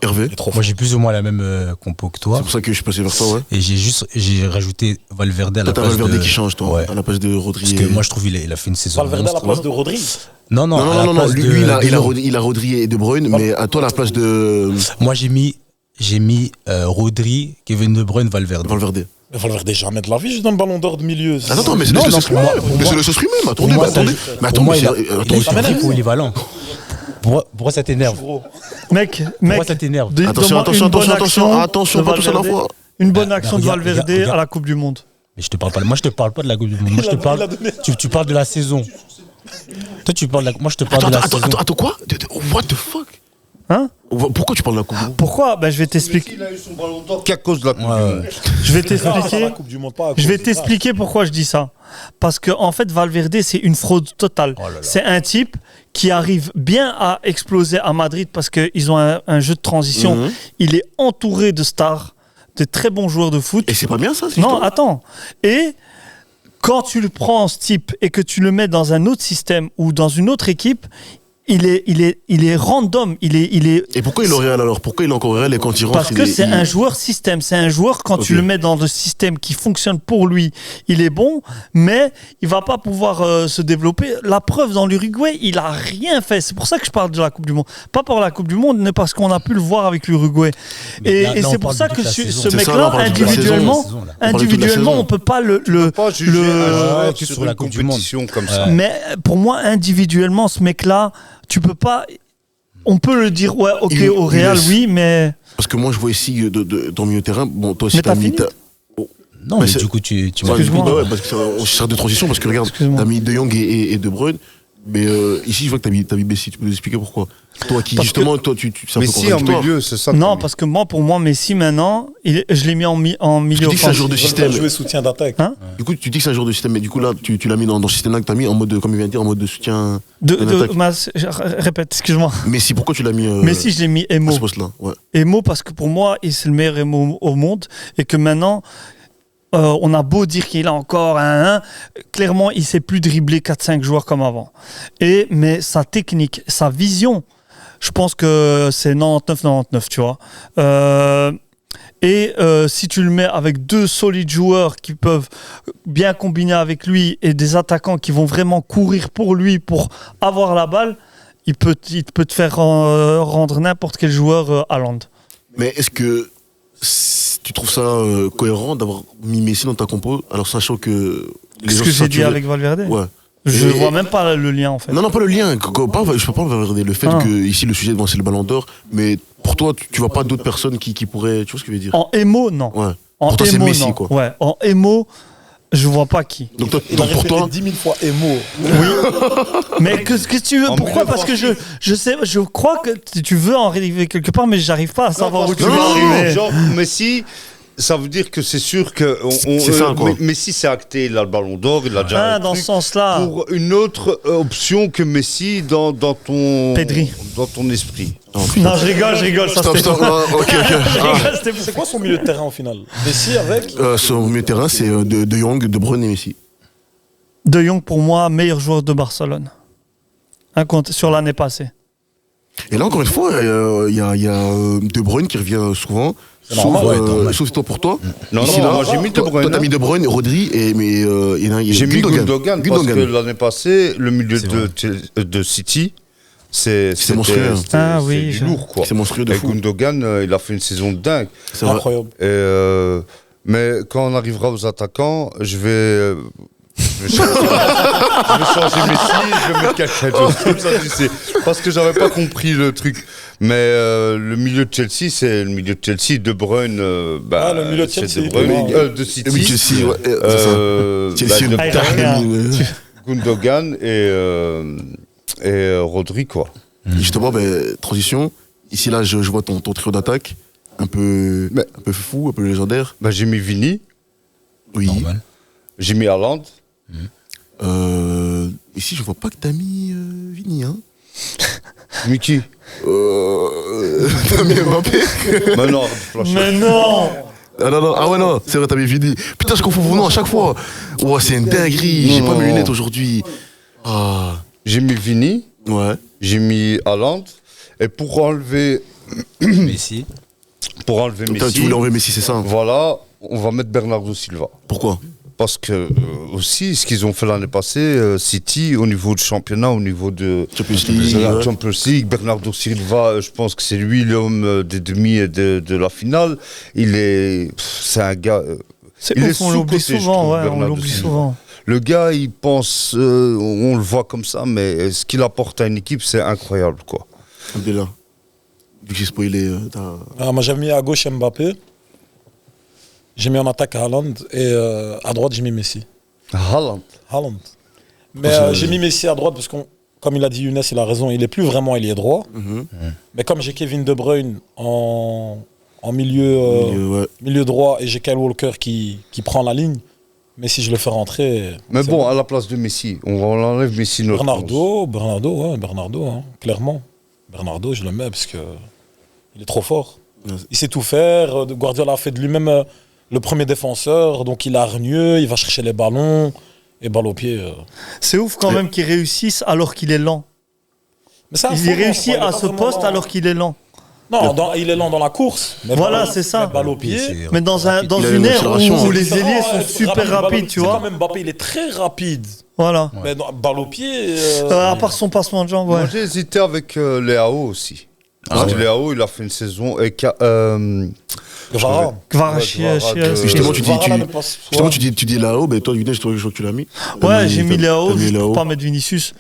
Hervé. il est trop Moi, fort. j'ai plus ou moins la même compo que toi. C'est pour ça que je suis passé vers toi, ouais. Et j'ai rajouté Valverde à la T'as place Valverde de... qui change, toi, Ouais. à la place de Rodri. Parce que moi, je trouve il a fait une saison Valverde à la monstre. place de Rodri. Non, Non, à la non, place lui, de- il a de- Rodri et De Bruyne, mais à toi, la place de Moi, j'ai mis Rodri, Kevin De Bruyne, Valverde. Valverde. Mais Valverde, jamais de la vie, je donne ballon d'or de milieu. Attends, mais Non, laisse-le non, s'exprimer. pour moi- Laissez-le s'exprimer, mais Pour attendez, moi, mais attendez. Mais pour attends, moi, mais il a attends, été m'énerve. très polyvalent. Pourquoi ça t'énerve? Mec, Pourquoi ça t'énerve? Attention, donne-moi une bonne action attention, de pas tous à la Valverde. fois. Une bonne action de regarde, Valverde regarde. à la Coupe du Monde. Mais moi, je te parle pas de la Coupe du Monde. Moi, je te Il a parle. donné. Tu parles de la saison. Toi, tu parles. Moi, je te parle de la saison. Attends, quoi? What the fuck? Hein? Pourquoi tu parles de la Coupe du Monde? Pourquoi? Ben, je vais t'expliquer. Il a eu son ballon d'or qu'à cause de la Coupe Ouais, du ouais. Monde. Je vais Ah, la t'expliquer. Coupe du Monde, pas à Je cause vais de- t'expliquer pourquoi je dis ça. Parce que en fait, Valverde, c'est une fraude totale. Oh là là. C'est un type qui arrive bien à exploser à Madrid parce qu'ils ont un jeu de transition. Mhm. Il est entouré de stars, de très bons joueurs de foot. Et c'est pas bien ça, cette Non, histoire attends. Et quand tu le prends ce type et que tu le mets dans un autre système ou dans une autre équipe, il est random. Il est. Et pourquoi il est au Real alors? Pourquoi il est encore au Real et quand il rentre Parce que c'est un joueur système. C'est un joueur, quand tu le mets dans le système qui fonctionne pour lui, il est bon, mais il va pas pouvoir se développer. La preuve, dans l'Uruguay, il a rien fait. C'est pour ça que je parle de la Coupe du Monde. Pas pour la Coupe du Monde, mais parce qu'on a pu le voir avec l'Uruguay. Et c'est pour ça que ce mec-là, individuellement, on peut pas le pas juger un joueur sur sur la une Coupe du Monde. compétition comme ça. Mais pour moi, individuellement, ce mec-là, tu peux pas. On peut le dire, ouais, ok, au Real, oui, mais. Parce que moi, je vois ici dans le milieu de terrain. Bon, toi aussi, Mais t'as fini Non, mais du coup, tu Ouais, Excuse-moi. ouais, parce que on sert de transition, parce que regarde, Excuse-moi. t'as mis De Jong et De Bruyne, mais ici je vois que t'as mis Messi. Tu peux nous expliquer pourquoi? Toi qui Parce justement, toi c'est un peu Messi en contradictoire. milieu, c'est ça. Non, parce que pour moi, Messi, maintenant, je l'ai mis en milieu Tu dis que c'est un offensif. jour de Ils système. veulent jouer soutien d'attaque. Hein Du coup, tu dis que c'est un jour de système, mais du coup là, tu l'as mis dans ce système-là que t'as mis en mode, comme il vient de dire, en mode de soutien. Répète, excuse-moi. Messi, pourquoi tu l'as mis Messi, je l'ai mis à Emo. ce poste-là? Ouais. Emo, parce que pour moi, c'est le meilleur Emo au monde. Et que maintenant, on a beau dire qu'il a encore un, clairement, il ne sait plus dribbler 4-5 joueurs comme avant. Mais sa technique, sa vision, je pense que c'est 99-99, tu vois. Si tu le mets avec deux solides joueurs qui peuvent bien combiner avec lui et des attaquants qui vont vraiment courir pour lui pour avoir la balle, il peut te faire rendre n'importe quel joueur Haaland. Mais est-ce que tu trouves ça cohérent d'avoir mis Messi dans ta compo, alors sachant que. Ce que j'ai dit avec Valverde. Ouais. Je Et- vois même pas le lien en fait. Non, pas le lien. Je peux pas regarder le fait Ah. que ici le sujet c'est le Ballon d'Or, mais pour toi, tu vois pas d'autres personnes qui pourraient. Tu vois ce que je veux dire? En émo, non. Ouais. En Pour toi, c'est émo, Messi, non. quoi. Ouais. En émo, je vois pas qui. Donc, toi, Il a donc pour répété toi, 10 000 fois Emo. Mais qu'est-ce que tu veux? En Pourquoi? milieu Parce que je crois que tu veux en arriver quelque part, mais j'arrive pas à savoir où tu veux non, arriver. Genre, Messi, ça veut dire que c'est sûr que C'est ça, quoi. Messi c'est acté, il a le ballon d'or, il a déjà un Dans ce truc. sens-là. Pour une autre option que Messi dans ton Pedri. dans ton esprit. Non, je rigole, ça Stop, c'était stop, pas. ok. C'est quoi son milieu de terrain au final? Messi avec Son milieu de terrain, c'est de Jong, De Bruyne et Messi. De Jong, pour moi, meilleur joueur de Barcelone. Sur l'année passée. Et là, encore une fois, il y a De Bruyne qui revient souvent. Sauf, normal, ouais, normal. sauf toi pour toi. Non, Ici, non, là, moi, j'ai mis De toi, Bruyne, Toi, t'as hein. mis De Bruyne, Rodri, mais il y en a J'ai mis Gundogan parce Gundogan. que l'année passée, le milieu C'est de City, c'était monstrueux, hein. Ah c'est oui, du lourd quoi. C'est monstrueux de Et fou. Gundogan, il a fait une saison de dingue. C'est vrai. incroyable. Et, mais quand on arrivera aux attaquants, je vais changer Messi, je vais mettre quelqu'un d'autre. Comme ça, tu sais. Parce que j'avais pas compris le truc. Mais le milieu de Chelsea, c'est le milieu de Chelsea. De Bruyne, le milieu de c'est Chelsea, De Bruyne, ouais. de City. Le milieu de Chelsea, ouais, c'est ça. Chelsea, De Ah, il a Bruyne, rien. Gundogan et Rodri, quoi. Justement, transition. Ici, là, je vois ton trio d'attaque. Un peu fou, un peu légendaire. J'ai mis Vini, Oui. normal. j'ai mis Haaland. Ici, je vois pas que t'as mis Vini, hein. Mickey. T'as mis Mbappé. Mais non, flash. Mais non! Ah ouais, non, c'est vrai, t'as mis Vini. Putain, je confonds vos noms à chaque fois. Oh, c'est une dinguerie. J'ai Non, pas mes non. lunettes aujourd'hui. Ah, J'ai mis Vini, ouais. j'ai mis Haaland. Et pour enlever Messi. Toi, Messi, tu voulais enlever Messi, c'est ça, hein. voilà, on va mettre Bernardo Silva. Pourquoi? Parce que aussi, ce qu'ils ont fait l'année passée, City, au niveau du championnat, au niveau de Champions League, la ouais. Champions League, Bernardo Silva, je pense que c'est lui l'homme des demi et de la finale. C'est un gars. Il est On l'oublie sous-coté, je souvent, trouve, ouais, on Bernardo l'oublie Silva. souvent. Le gars, il pense, on le voit comme ça, mais ce qu'il apporte à une équipe, c'est incroyable, quoi. Abdallah. Vu que j'ai spoilé, Moi j'avais mis à gauche Mbappé. J'ai mis en attaque Haaland et à droite j'ai mis Messi. Haaland. Haaland. Mais Ça, j'ai mis Messi à droite parce que, comme il a dit Younes, il a raison, il est plus vraiment ailier droit. Mais comme j'ai Kevin De Bruyne en milieu, milieu droit et j'ai Kyle Walker qui prend la ligne, Messi je le fais rentrer. Mais c'est bon, à la place de Messi, on enlève Messi notre Bernardo, clairement. Bernardo, je le mets parce que il est trop fort. Il sait tout faire. Guardiola a fait de lui-même le premier défenseur, donc il est hargneux, il va chercher les ballons et balle au pied. C'est ouf quand même qu'il réussisse alors qu'il est lent. Mais c'est un Il faux réussit monstre, il est à pas ce vraiment poste lent. alors qu'il est lent. Non, il est lent dans la course. Mais Voilà, balle- c'est ça. mais balle au pied. Mais dans Il a une une ère accélération. où les C'est ailiers différent, sont être super balle au rapides, pied, tu c'est vois. quand même Mbappé, il est très rapide. Voilà. Mais non, balle au pied. À part son passement de jambes, ouais. Moi, j'ai hésité avec Léao aussi. Parce que Léao, il a fait une saison. Gvara. Justement, tu dis, Gvara, là, ne passe- justement, ouais. tu dis là-haut, ben toi, Younes, je crois que tu l'as mis. Ouais, j'ai mis Léao t'as mis juste pour Léao. pas mettre Vinicius.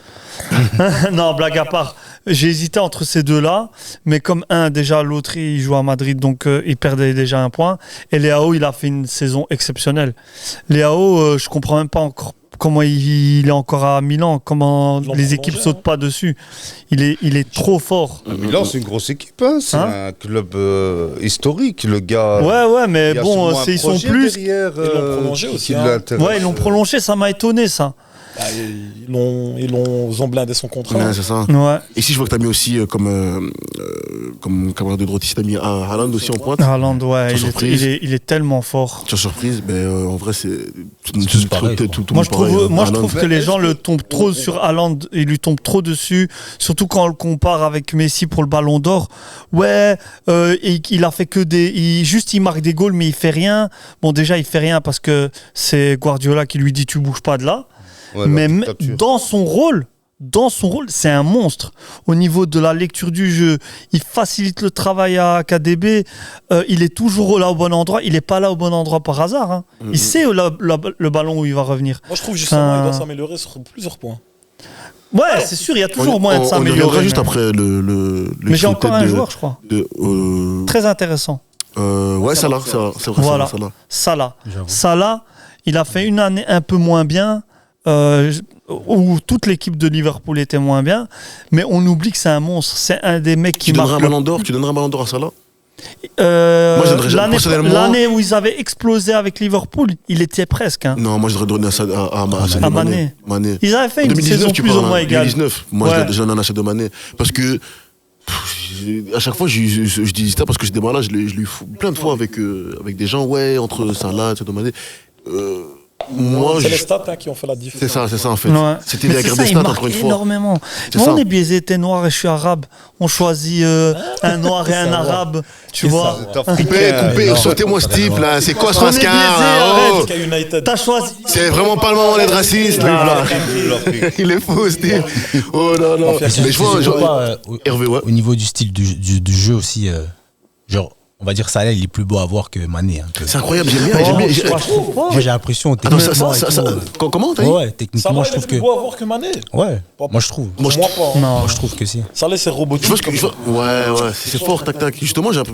Non, blague à part. J'ai hésité entre ces deux-là, mais comme déjà l'autre il joue à Madrid, donc il perdait déjà un point. Et Léao, il a fait une saison exceptionnelle. Léao, je comprends même pas encore comment il est encore à Milan, comment Ils l'ont les équipes prolongé, sautent pas dessus. Il est trop fort. Milan, c'est une grosse équipe. Hein. C'est Hein un club historique. Le gars. Ouais, mais il y a bon, sûrement un ils sont projet plus. derrière, Ils l'ont prolongé aussi, qui hein. l'intéresse. Ouais, ils l'ont prolongé, ça m'a étonné, ça. Ah, ils ont blindé son contrat. Ouais, c'est ça. Ouais. Et si je vois que t'as mis aussi comme camarade de droite ici, t'as mis Haaland aussi en pointe. Haaland, ouais, Sans surprise. il est tellement fort. Sur surprise, en vrai, c'est tous pareil, quoi. tout Moi, je pareil, trouve, hein. moi, je Haaland. trouve que les gens le tombent trop sur Haaland, ils lui tombent trop dessus, surtout quand on le compare avec Messi pour le Ballon d'Or. Ouais, il a fait que il marque des goals, mais il fait rien. Bon, déjà, il fait rien parce que c'est Guardiola qui lui dit tu bouges pas de là. Ouais, Mais la dictature. dans son rôle, c'est un monstre. Au niveau de la lecture du jeu, il facilite le travail à KDB. Il est toujours là au bon endroit. Il n'est pas là au bon endroit par hasard. Hein. Il sait le ballon où il va revenir. Moi, je trouve justement qu'il doit Enfin, s'améliorer sur plusieurs points. Ouais, c'est sûr, il y a toujours moyen de On y reviendra s'améliorer. juste mais- après le Mais j'ai encore un de- joueur, je crois. de, Très intéressant. ouais, Salah, c'est vrai, Voilà. Salah. Salah. J'avoue. Salah, il a fait une année un peu moins bien, où toute l'équipe de Liverpool était moins bien, mais on oublie que c'est un monstre. C'est un des mecs qui Tu donneras un marque. ballon d'or, tu donneras un ballon d'or à Salah. Moi, je donnerais jamais, personnellement- l'année où ils avaient explosé avec Liverpool, il était presque. Hein. Non, moi je donner à À Mané. Mané. Ils avaient fait une 2019, saison tu plus ou parles, moins hein. égale. 2019, moi Ouais. je donne un achat de Mané. Parce que à chaque fois, je dis ça parce que j'étais malade, je l'ai eu plein de fois avec des gens, ouais, entre Salah, Sadio Mané. Moi, C'est les stats qui ont fait la différence. c'est ça en fait. Ouais. C'était Mais la c'est guerre ça, des il stats marque encore une fois. énormément. C'est Moi, ça. on est biaisé, t'es noir et je suis arabe. On choisit un noir et un arabe. Tu vois. Coupez, sautez-moi ce type là, c'est quoi ce On est biaisé, rascar oh Jusqu'à United. T'as choisi. C'est vraiment pas le moment d'être raciste là. Il est faux, Steve. Oh là là. Mais Mais je vois, Hervé, ouais. au niveau du style du jeu aussi, genre, on va dire Salah, il est plus beau à voir que Mané. Hein, C'est incroyable, j'aime bien. Moi, j'ai l'impression. Attends, techniquement et tout, comment t'as dit ouais, techniquement, Salah, je il est trouve plus que. beau à voir que Mané. Ouais, Pas- moi, je trouve. Moi, pas. hein. Non. Moi, je trouve que si. Salah, c'est robotique. Ouais, c'est fort, tac tac. Justement, j'ai un peu.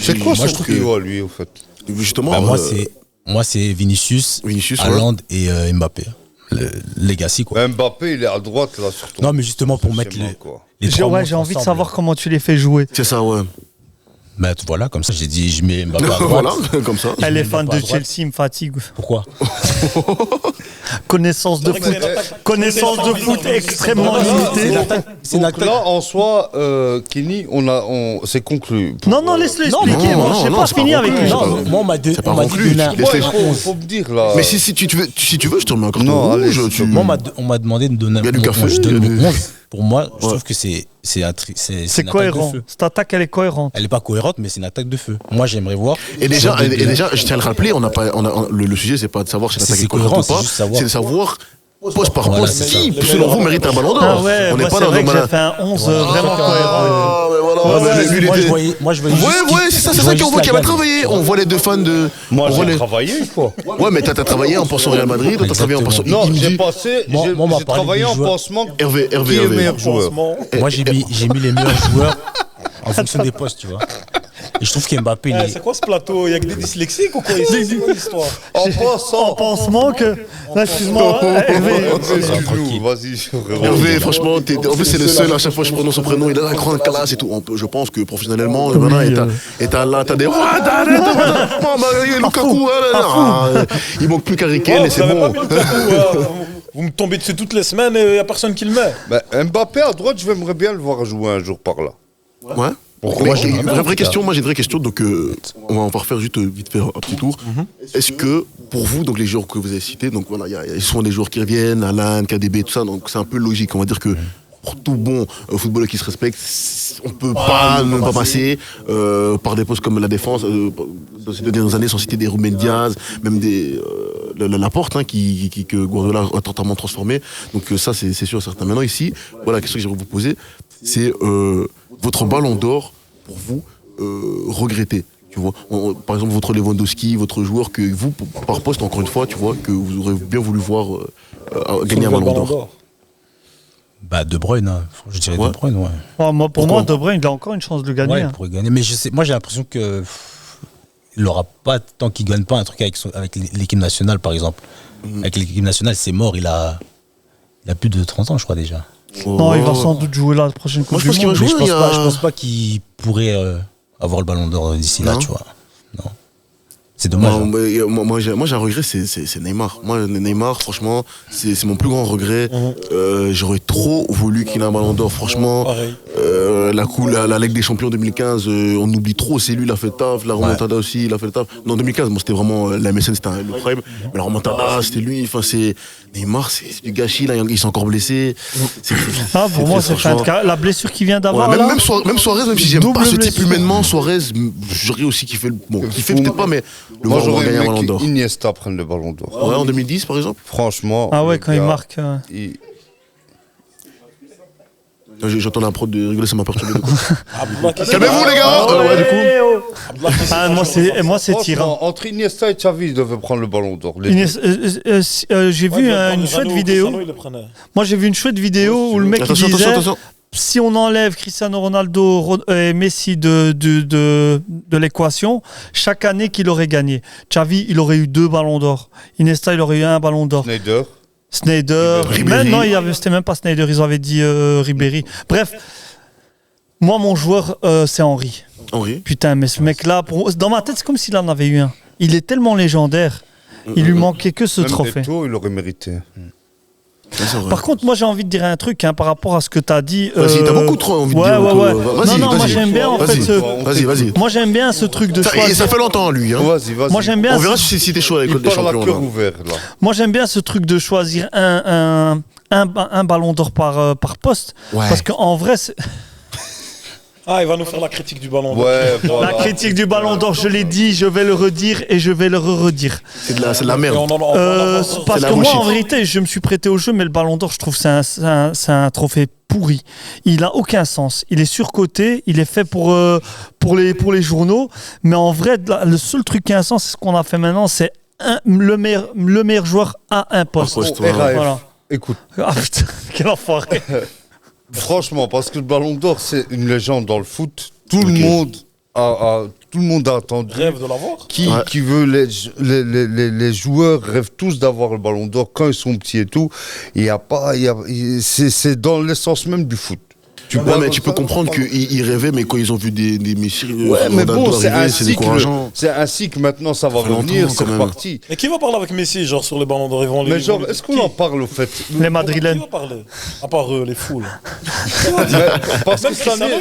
C'est quoi moi, son je trouve que trio à lui, au fait? justement. Bah, moi, c'est Vinicius, Vinicius, ouais. Haaland et Mbappé. Le Legacy, quoi. Mbappé, il est à droite, là, sur ton. Non, mais justement, pour mettre Forcément, les. quoi. les trois Ouais, monstres j'ai envie de ensemble. savoir comment tu les fais jouer. C'est ça, ouais. Bah, voilà, comme ça, j'ai dit, je mets Mbappé à droite. Voilà, comme ça. Elle est mets fan pas à de droite. Chelsea, me fatigue. Pourquoi? Connaissance de foot. Connaissance de foot extrêmement limitée. C'est une Donc là, en soi, Kenny, c'est conclu. Non, laisse-le expliquer. non, Moi, non, je sais non, pas c'est pas fini avec conclu, lui. ça. Non, moi, on m'a dit pas conclu, donner un- laisse-les- Faut me dire, là. Mais si tu veux, je te remets un carton Non, allez, rouge. tu- Moi, on m'a demandé de donner Il y a du mon café, 11. Je donne il y a mon du- 11. Pour moi, je Ouais. trouve que c'est C'est une attaque de cohérent. feu. Cette attaque, elle est cohérente. Elle n'est pas cohérente, mais c'est une attaque de feu. Moi, j'aimerais voir. Et déjà, je tiens à le rappeler, le sujet, c'est pas de savoir si C'est l'attaque est cohérent, cohérente ou c'est pas, juste savoir. c'est de savoir poste par Voilà, poste c'est qui, ça. selon vous, mérite un ballon d'or. Ah ouais, On moi, n'est pas c'est dans vrai le que j'ai fait un 11 vraiment cohérent. Ah, mais voilà, Ouais, mais ouais, lui, il moi, était- je voyais juste Ouais, c'est ça qu'on voit qu'il avait travaillé. On voit les deux fans de. Moi, on voit j'ai les- travaillé, quoi. Ouais, mais t'as travaillé en pensant au Real Madrid, toi t'as travaillé en pensant. Non, il me j'ai dit- passé. Moi, on m'a J'ai parlé travaillé des en joueurs. pansement. Hervé, Qui est le meilleur joueur? Pansement. Moi, j'ai mis les meilleurs joueurs en fonction des postes, tu vois. Et je trouve qu'Mbappé, il Eh, est. c'est quoi ce plateau? Il y a que des dyslexiques ou quoi ici? C'est quoi l'histoire? En En passant. pansement que. Non, excuse-moi, Hervé. Excuse-nous, vas-y, frérot. Hervé, franchement, en plus c'est le seul, à chaque fois que je prononce son prénom, il a la grande classe et tout. Je pense que professionnellement, voilà, et t'as là, t'as des. Lukaku, il manque plus qu'Harry Kane et c'est Vous avez pas bon. mis le Lukaku, vous me tombez dessus toutes les semaines et il n'y a personne qui le met. Bah, Mbappé à droite, j'aimerais bien le voir jouer un jour par là. Ouais. Pourquoi Mais j'ai j'ai une vraie question, moi j'ai une vraie question, donc on va refaire juste vite fait un petit tour. Est-ce que pour vous, donc les joueurs que vous avez cités, donc voilà, il y a souvent des joueurs qui reviennent, Alan, KDB, tout ça, donc c'est un peu logique. On va dire que pour tout bon footballeur qui se respecte, on peut pas ne pas passer par des postes comme la défense. Dans ces 2 dernières années, sans citer des Ruben Diaz, même des Laporte, hein, que Guardiola a totalement transformé. Donc ça, c'est sûr et certain. Maintenant ici, voilà la question que j'aimerais vous poser, c'est votre ballon d'or pour vous regretter. Tu vois, par exemple, votre Lewandowski, votre joueur que vous, par poste, encore une fois, tu vois, que vous aurez bien voulu voir gagner un ballon d'or. Bah, De Bruyne, hein. Je dirais De Bruyne, ouais. Pour moi, De Bruyne, il a encore une chance de le gagner. Ouais, il pourrait gagner. Mais moi, j'ai l'impression que il n'aura pas, tant qu'il ne gagne pas un truc avec l'équipe nationale, par exemple. Avec l'équipe nationale, c'est mort, il a plus de 30 ans, je crois, déjà. Non, il va sans doute jouer là la prochaine Coupe Moi, je pense du qu'il va Monde. jouer. Mais je pense pas qu'il pourrait avoir le ballon d'or d'ici là, tu vois. Non. C'est dommage. Moi, j'ai un regret, c'est Neymar. Moi, Neymar, franchement, c'est mon plus grand regret. J'aurais trop voulu qu'il ait un ballon d'or, franchement. La Ligue des Champions 2015, on oublie trop, c'est lui, il a fait le taf. La remontada aussi, il a fait le taf. Non, 2015, bon, c'était vraiment la MSN, c'était le problème. Mais la remontada, c'était lui. Enfin, c'est Neymar, c'est du gâchis, là, il s'est encore blessé. Pour moi, c'est fin de carrière. La blessure qu'il vient d'avoir. Ouais, là, même Suarez, même si j'aime double pas ce type blessure. humainement, Suarez, j'aurais aussi kiffé le. Bon, kiffé peut-être pas, mais le Moi, voir j'aurais gagner un aimé ballon d'or. qu'Iniesta prenne le ballon d'or. Ouais, en 2010, par exemple. Franchement. Ah ouais, le quand il gars, marque. J'entends la prod de rigoler, ça m'a perturbé. Calmez-vous, les gars. Ouais, du coup. Moi, c'est tirant. Franchement, entre Iniesta et Xavi, ils devaient prendre le ballon d'or. J'ai vu une chouette vidéo. Moi, j'ai vu une chouette vidéo où le mec il disait si on enlève Cristiano Ronaldo et Messi de l'équation, chaque année qu'il aurait gagné, Xavi, il aurait eu 2 ballons d'or. Iniesta, il aurait eu 1 ballon d'or. Sneijder. Non, c'était même pas Sneijder, ils avaient dit Ribéry. Bref, moi, mon joueur, c'est Henry. Putain, mais ce mec-là, dans ma tête, c'est comme s'il en avait eu un. Il est tellement légendaire. Il lui manquait que ce trophée. Eto'o, il aurait mérité. Par contre, moi j'ai envie de dire un truc par rapport à ce que tu as dit. Vas-y, t'as beaucoup trop envie de dire. Ouais. Non, moi j'aime bien en fait. Vas-y. Moi j'aime bien ce truc de choisir. Ça fait longtemps lui. Hein. Vas-y. Moi j'aime bien. On verra si t'es chaud avec l'école des champions. Cœur ouvert, là. Moi j'aime bien ce truc de choisir un ballon d'or par poste. Ouais. Parce qu'en vrai, c'est. Il va nous faire la critique du ballon d'or. Ouais, voilà. La critique du ballon d'or, je l'ai dit, je vais le redire et je vais le redire. C'est de la merde. Parce que moi, en vérité, je me suis prêté au jeu, mais le ballon d'or, je trouve que c'est un trophée pourri. Il n'a aucun sens. Il est surcoté, il est fait pour les journaux. Mais en vrai, le seul truc qui a un sens, c'est ce qu'on a fait maintenant, c'est le meilleur joueur à un poste. Voilà. Écoute. Ah putain, quel enfoiré. Franchement, parce que le ballon d'or, c'est une légende dans le foot. Tout le monde a attendu. Rêve de l'avoir. Qui veut les joueurs rêvent tous d'avoir le ballon d'or quand ils sont petits et tout. C'est dans l'essence même du foot. Tu peux comprendre qu'ils rêvaient, mais quand ils ont vu des Messi, mais bon, c'est décourageant. C'est un cycle, maintenant ça va revenir, c'est reparti. Mais qui va parler avec Messi, genre sur les ballons d'or? Mais genre, est-ce qu'on en parle au fait? Les Madrilènes. Qui va parler? À part les foules. Parce que cette année,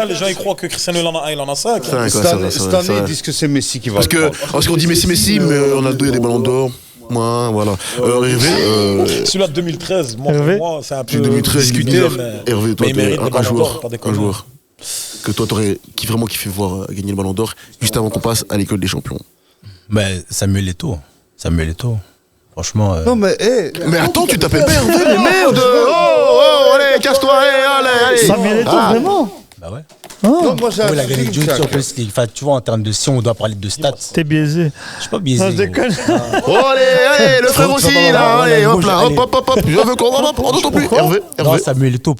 les gens ils croient que Cristiano il en a 5. Cette année, ils disent que c'est Messi qui va le prendre. Parce qu'on dit Messi, mais Ronaldo, il y a des ballons d'or. Voilà. Celui-là de 2013, pour moi, c'est un peu 2013, discuté. Hervé, toi, mais il mérite des ballons d'or, pas des un joueur que toi, t'aurais vraiment kiffé voir gagner le ballon d'or, juste avant qu'on passe à l'école des champions. Samuel Eto'o. Franchement. Non, mais attends, tu t'appelles pas Hervé, mais merde! Oh, allez, casse-toi, allez! Samuel Eto'o, vraiment? Bah ouais. Non, moi j'ai il a gagné du tu vois, en termes de, si on doit parler de stats. T'es biaisé. Je suis pas biaisé. Non, je déconne. Oh, allez, le frère aussi, là, allez, hop là, hop. Je veux qu'on n'entend plus. Hervé. Non, Samuel Eto'o,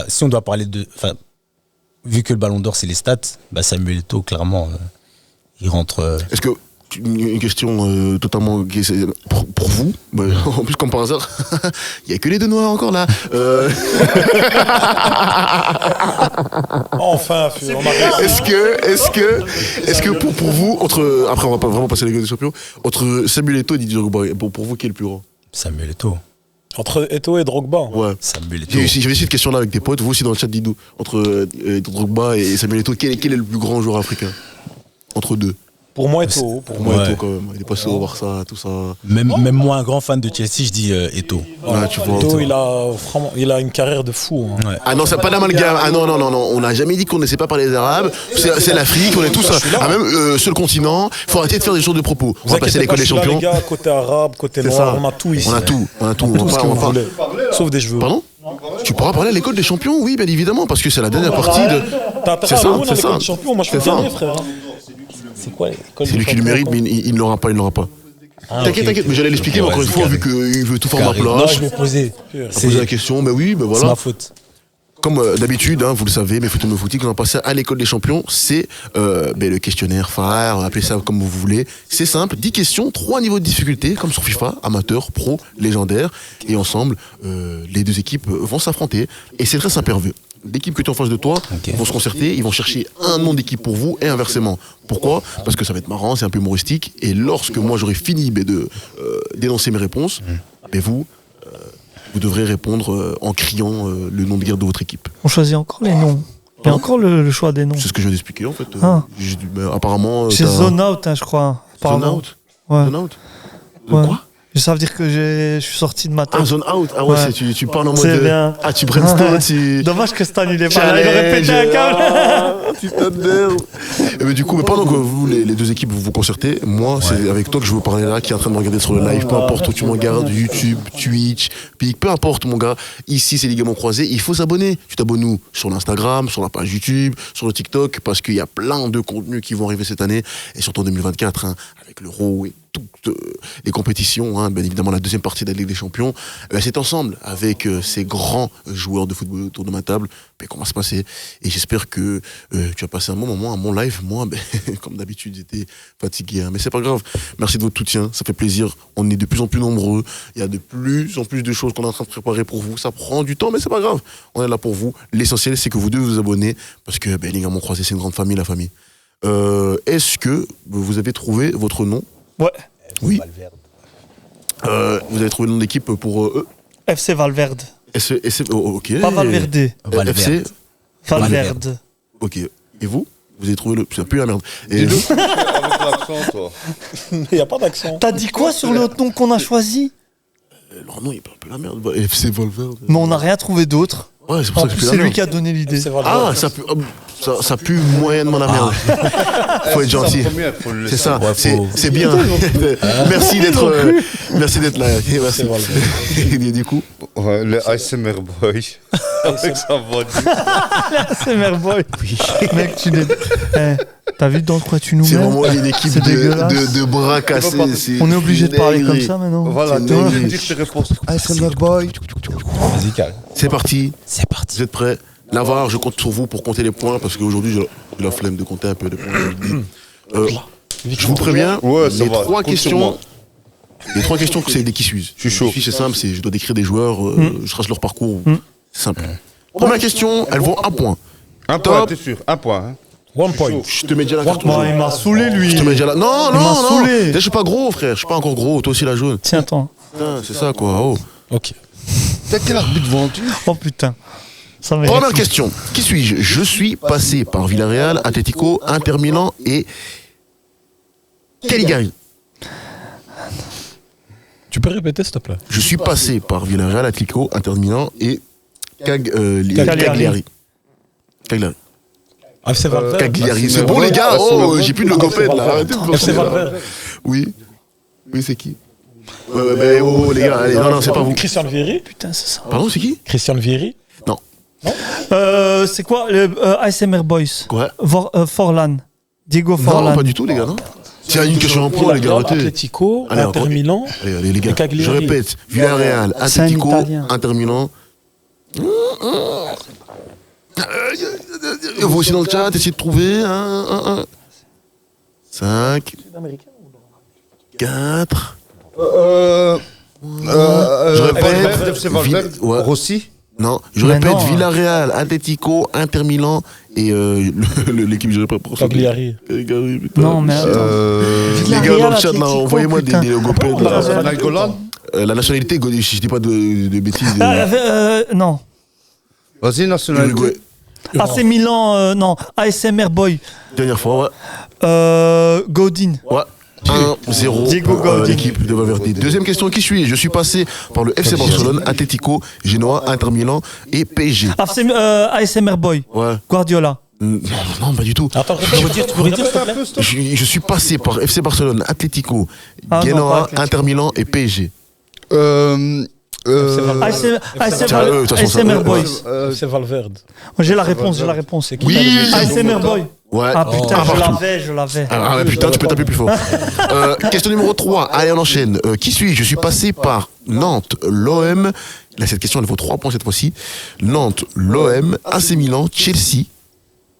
si on doit parler de. Vu que le ballon d'or, c'est les stats, Samuel Eto'o, clairement, il rentre. Est-ce que. Une question totalement pour vous, en plus comme par hasard, il n'y a que les deux noirs encore là. Enfin, on a est-ce que pour vous, après on va pas vraiment passer à la Ligue des Champions, entre Samuel Eto'o et Didier Drogba, pour vous qui est le plus grand? Samuel Eto'o. Entre Eto'o et Drogba. Ouais. Samuel Eto'o. J'avais cette question là avec tes potes, vous aussi dans le chat, dis-nous, entre Drogba et Samuel Eto'o, quel est le plus grand joueur africain? Entre deux. Pour moi, Eto'o. Pour moi, Ouais. Eto'o, quand même. Il est passé au Barça, tout ça. Même moi, un grand fan de Chelsea, je dis Eto'o. Ouais, tu vois. Eto'o, il a une carrière de fou. Hein. Ouais. Ah non, c'est pas d'amalgame. Ah non, on n'a jamais dit qu'on ne sait pas parler les Arabes. C'est l'Afrique, on est tous. Ah, même sur le continent, faut arrêter de faire des choses de propos. On va passer l'école des champions. Les gars, côté arabe, côté C'est noir, ça. on a tout ici. On a tout. Tout ce que vous voulez. Sauf des cheveux. Pardon? Tu pourras parler à l'école des champions, oui, bien évidemment, parce que c'est la dernière partie de. T'as C'est ça, c'est ça. champion, moi je C'est peux ça. gagner, frère. C'est quoi l'école C'est lui qui le mérite, mais il ne l'aura pas, il ne l'aura pas. T'inquiète, mais j'allais l'expliquer, mais Ouais, encore une c'est fois, vu carré. qu'il veut tout faire à ma Carré. Non, place. je vais poser. C'est poser la question, ben oui, ben C'est voilà. ma faute. Comme d'habitude, vous le savez, mes foot me footy, quand on passe à l'école des champions, c'est le questionnaire phare, appelez ça comme vous voulez. C'est simple, 10 questions, 3 niveaux de difficulté, comme sur FIFA, amateur, pro, légendaire. Et ensemble, les deux équipes vont s'affronter. Et c'est très simple, Hervé. L'équipe que tu as en face de toi vont se concerter, ils vont chercher un nom d'équipe pour vous et inversement. Pourquoi? Parce que ça va être marrant, c'est un peu humoristique. Et lorsque moi j'aurai fini d'énoncer mes réponses, vous devrez répondre en criant le nom de guerre de votre équipe. On choisit encore les noms. Il y a encore le choix des noms. C'est ce que je viens d'expliquer en fait. Ah. Apparemment. C'est t'as- zone out, je crois. Zone Pardon. out. Ouais. Zone out. De Ouais. quoi? Ça veut dire que je suis sorti de ma tête. Ah, zone out. Ah ouais, Ouais. tu parles en mode. C'est bien. Ah, tu brainstorm, tu. Dommage que Stan il est pas là. Il aurait pété un câble. Ah, putain de merde. Et mais du coup, pendant que vous, les deux équipes, vous vous concertez, moi, c'est avec toi que je veux parler là, qui est en train de me regarder sur le live, peu importe où tu me regardes, YouTube, Twitch, Pic, peu importe, mon gars. Ici, c'est Ligaments Croisés. Il faut s'abonner. Tu t'abonnes où? Sur l'Instagram, sur la page YouTube, sur le TikTok, parce qu'il y a plein de contenus qui vont arriver cette année, et surtout en 2024, avec l'Euro et toutes les compétitions, bien évidemment la deuxième partie de la Ligue des Champions. C'est ensemble, avec ces grands joueurs de football autour de ma table, qu'on va se passer. Et j'espère que tu as passé un bon moment, un bon live. Moi, comme d'habitude, j'étais fatigué. Mais c'est pas grave. Merci de votre soutien, ça fait plaisir. On est de plus en plus nombreux. Il y a de plus en plus de choses qu'on est en train de préparer pour vous. Ça prend du temps, mais c'est pas grave. On est là pour vous. L'essentiel, c'est que vous devez vous abonner, parce que les Ligaments Croisés, c'est une grande famille, la famille. Est-ce que vous avez trouvé votre nom? Ouais. Oui. Vous avez trouvé le nom d'équipe pour eux? FC Valverde. Ok. Pas Valverde. FC. Valverde. Ok. Et vous? Vous avez trouvé le. Ça pue la merde. Et Dis-le avec l'accent, toi. Il n'y a pas d'accent. T'as dit quoi sur l'autre nom qu'on a choisi? leur nom, il parle un peu la merde. FC Valverde. Mais on n'a rien trouvé d'autre. Ouais, c'est pour En ça que plus, ça c'est pue la lui merde. qui a donné l'idée. Ah, ça pue moyennement la merde. Faut être gentil. C'est ça, Ouais, faut- c'est bien. Merci d'être là. Merci. Et du coup, Ouais, le ASMR Boy. Avec sa voix. C'est Merboy. Mec, tu l'es. Eh, t'as vu dans quoi tu nous c'est mets? vraiment une équipe C'est dégueulasse. de bras cassés. On est obligé de parler comme ça maintenant. Voilà, C'est tu une vas dinguerie. dire tes réponses. ASMR Boy. Vas-y, calme. C'est parti. C'est parti. Vous êtes prêts? Lavar, je compte sur vous pour compter les points parce qu'aujourd'hui j'ai la flemme de compter un peu les points. Je vous préviens, Ouais, ça les va, trois compte sur moi. questions. Les trois questions, c'est des qui suis. Je suis chaud. C'est simple, c'est je dois décrire des joueurs, je trace leur parcours. C'est simple. Première question, elles vont un point. Un point, Top. t'es sûr. Un point. Hein. One point. Je te mets déjà la carte Bon, jaune. il m'a saoulé lui. Je te mets déjà la. Non, Il m'a non, non. saoulé. Je suis pas gros, frère. Je suis pas encore gros. Toi aussi la jaune. Tiens, toi. Putain, c'est ça quoi. Oh. Ok. T'as quel arbitre vendu? Oh putain. Ça mérite. Première question. Qui suis-je? Je suis passé par Villarreal, Atlético, Inter Milan et Cagliari. Tu peux répéter, s'il te plaît? Je suis passé par Villarreal, Atlético, Inter Milan et Cagliari. Cagliari. FC Valverde. Cagliari. C'est mais bon ouais, les gars. ouais, Oh, c'est j'ai plus de logopède là. Arrêtez de FC penser. Valverde. Oui. Oui, c'est qui? Ouais, oh les gars, allez, non, c'est pas vous. Christian Vieri. Putain, c'est ça. Pardon, c'est qui? Christian Vieri. Non. C'est quoi le ASMR Boys? Quoi? Forlan. Diego Non, Forlan. pas du tout les gars, non. Tiens, une question en point les gars, arrêtez. Atlético, Allez, Inter encore. Milan. Allez les gars, Et Cagliari. je répète, Villarreal, C'est un Atlético, Italien. Inter Milan. Vous aussi dans le chat, essayez de trouver. 5, 4. Je répète. FC Valverde. Ouais. Rossi. Non, je Mais répète, non. Villarreal, Atlético, Inter Milan et l'équipe, je répète pour ça. Cagliari. Cagliari, putain. Non, mais attends. Les gars dans Villarreal, le chat, là, Atlético, envoyez-moi des putain. logopèdes. là. Nainggolan. La nationalité, si je dis pas de bêtises. Non. Vas-y, Uruguay. nationalité. AC Milan, non. ASMR Boy. Dernière fois, Godin. ouais. 1-0 Diego pour Godin. l'équipe de Valverde. Deuxième question, qui suis-je? Je suis passé par le FC Barcelone, Atlético, Genoa, Inter Milan et PSG. ASMR Boy. Ouais. Guardiola. Non, pas du tout. Attends, tu peux redire, s'il te plaît? Je suis passé par FC Barcelone, Atlético, Ah, non, Genoa, pas Atlético. Inter Milan et PSG. ASMR Boys. C'est Valverde. J'ai la réponse. Oui. ASMR Boy. Ouais. Ah putain, partout. je l'avais. Ah ouais, putain, tu peux taper plus fort. Question numéro 3. Allez, on enchaîne. Qui suis-je? Je suis passé par Nantes, l'OM. Là, cette question, elle vaut 3 points cette fois-ci. Nantes, l'OM, AC Milan, Chelsea,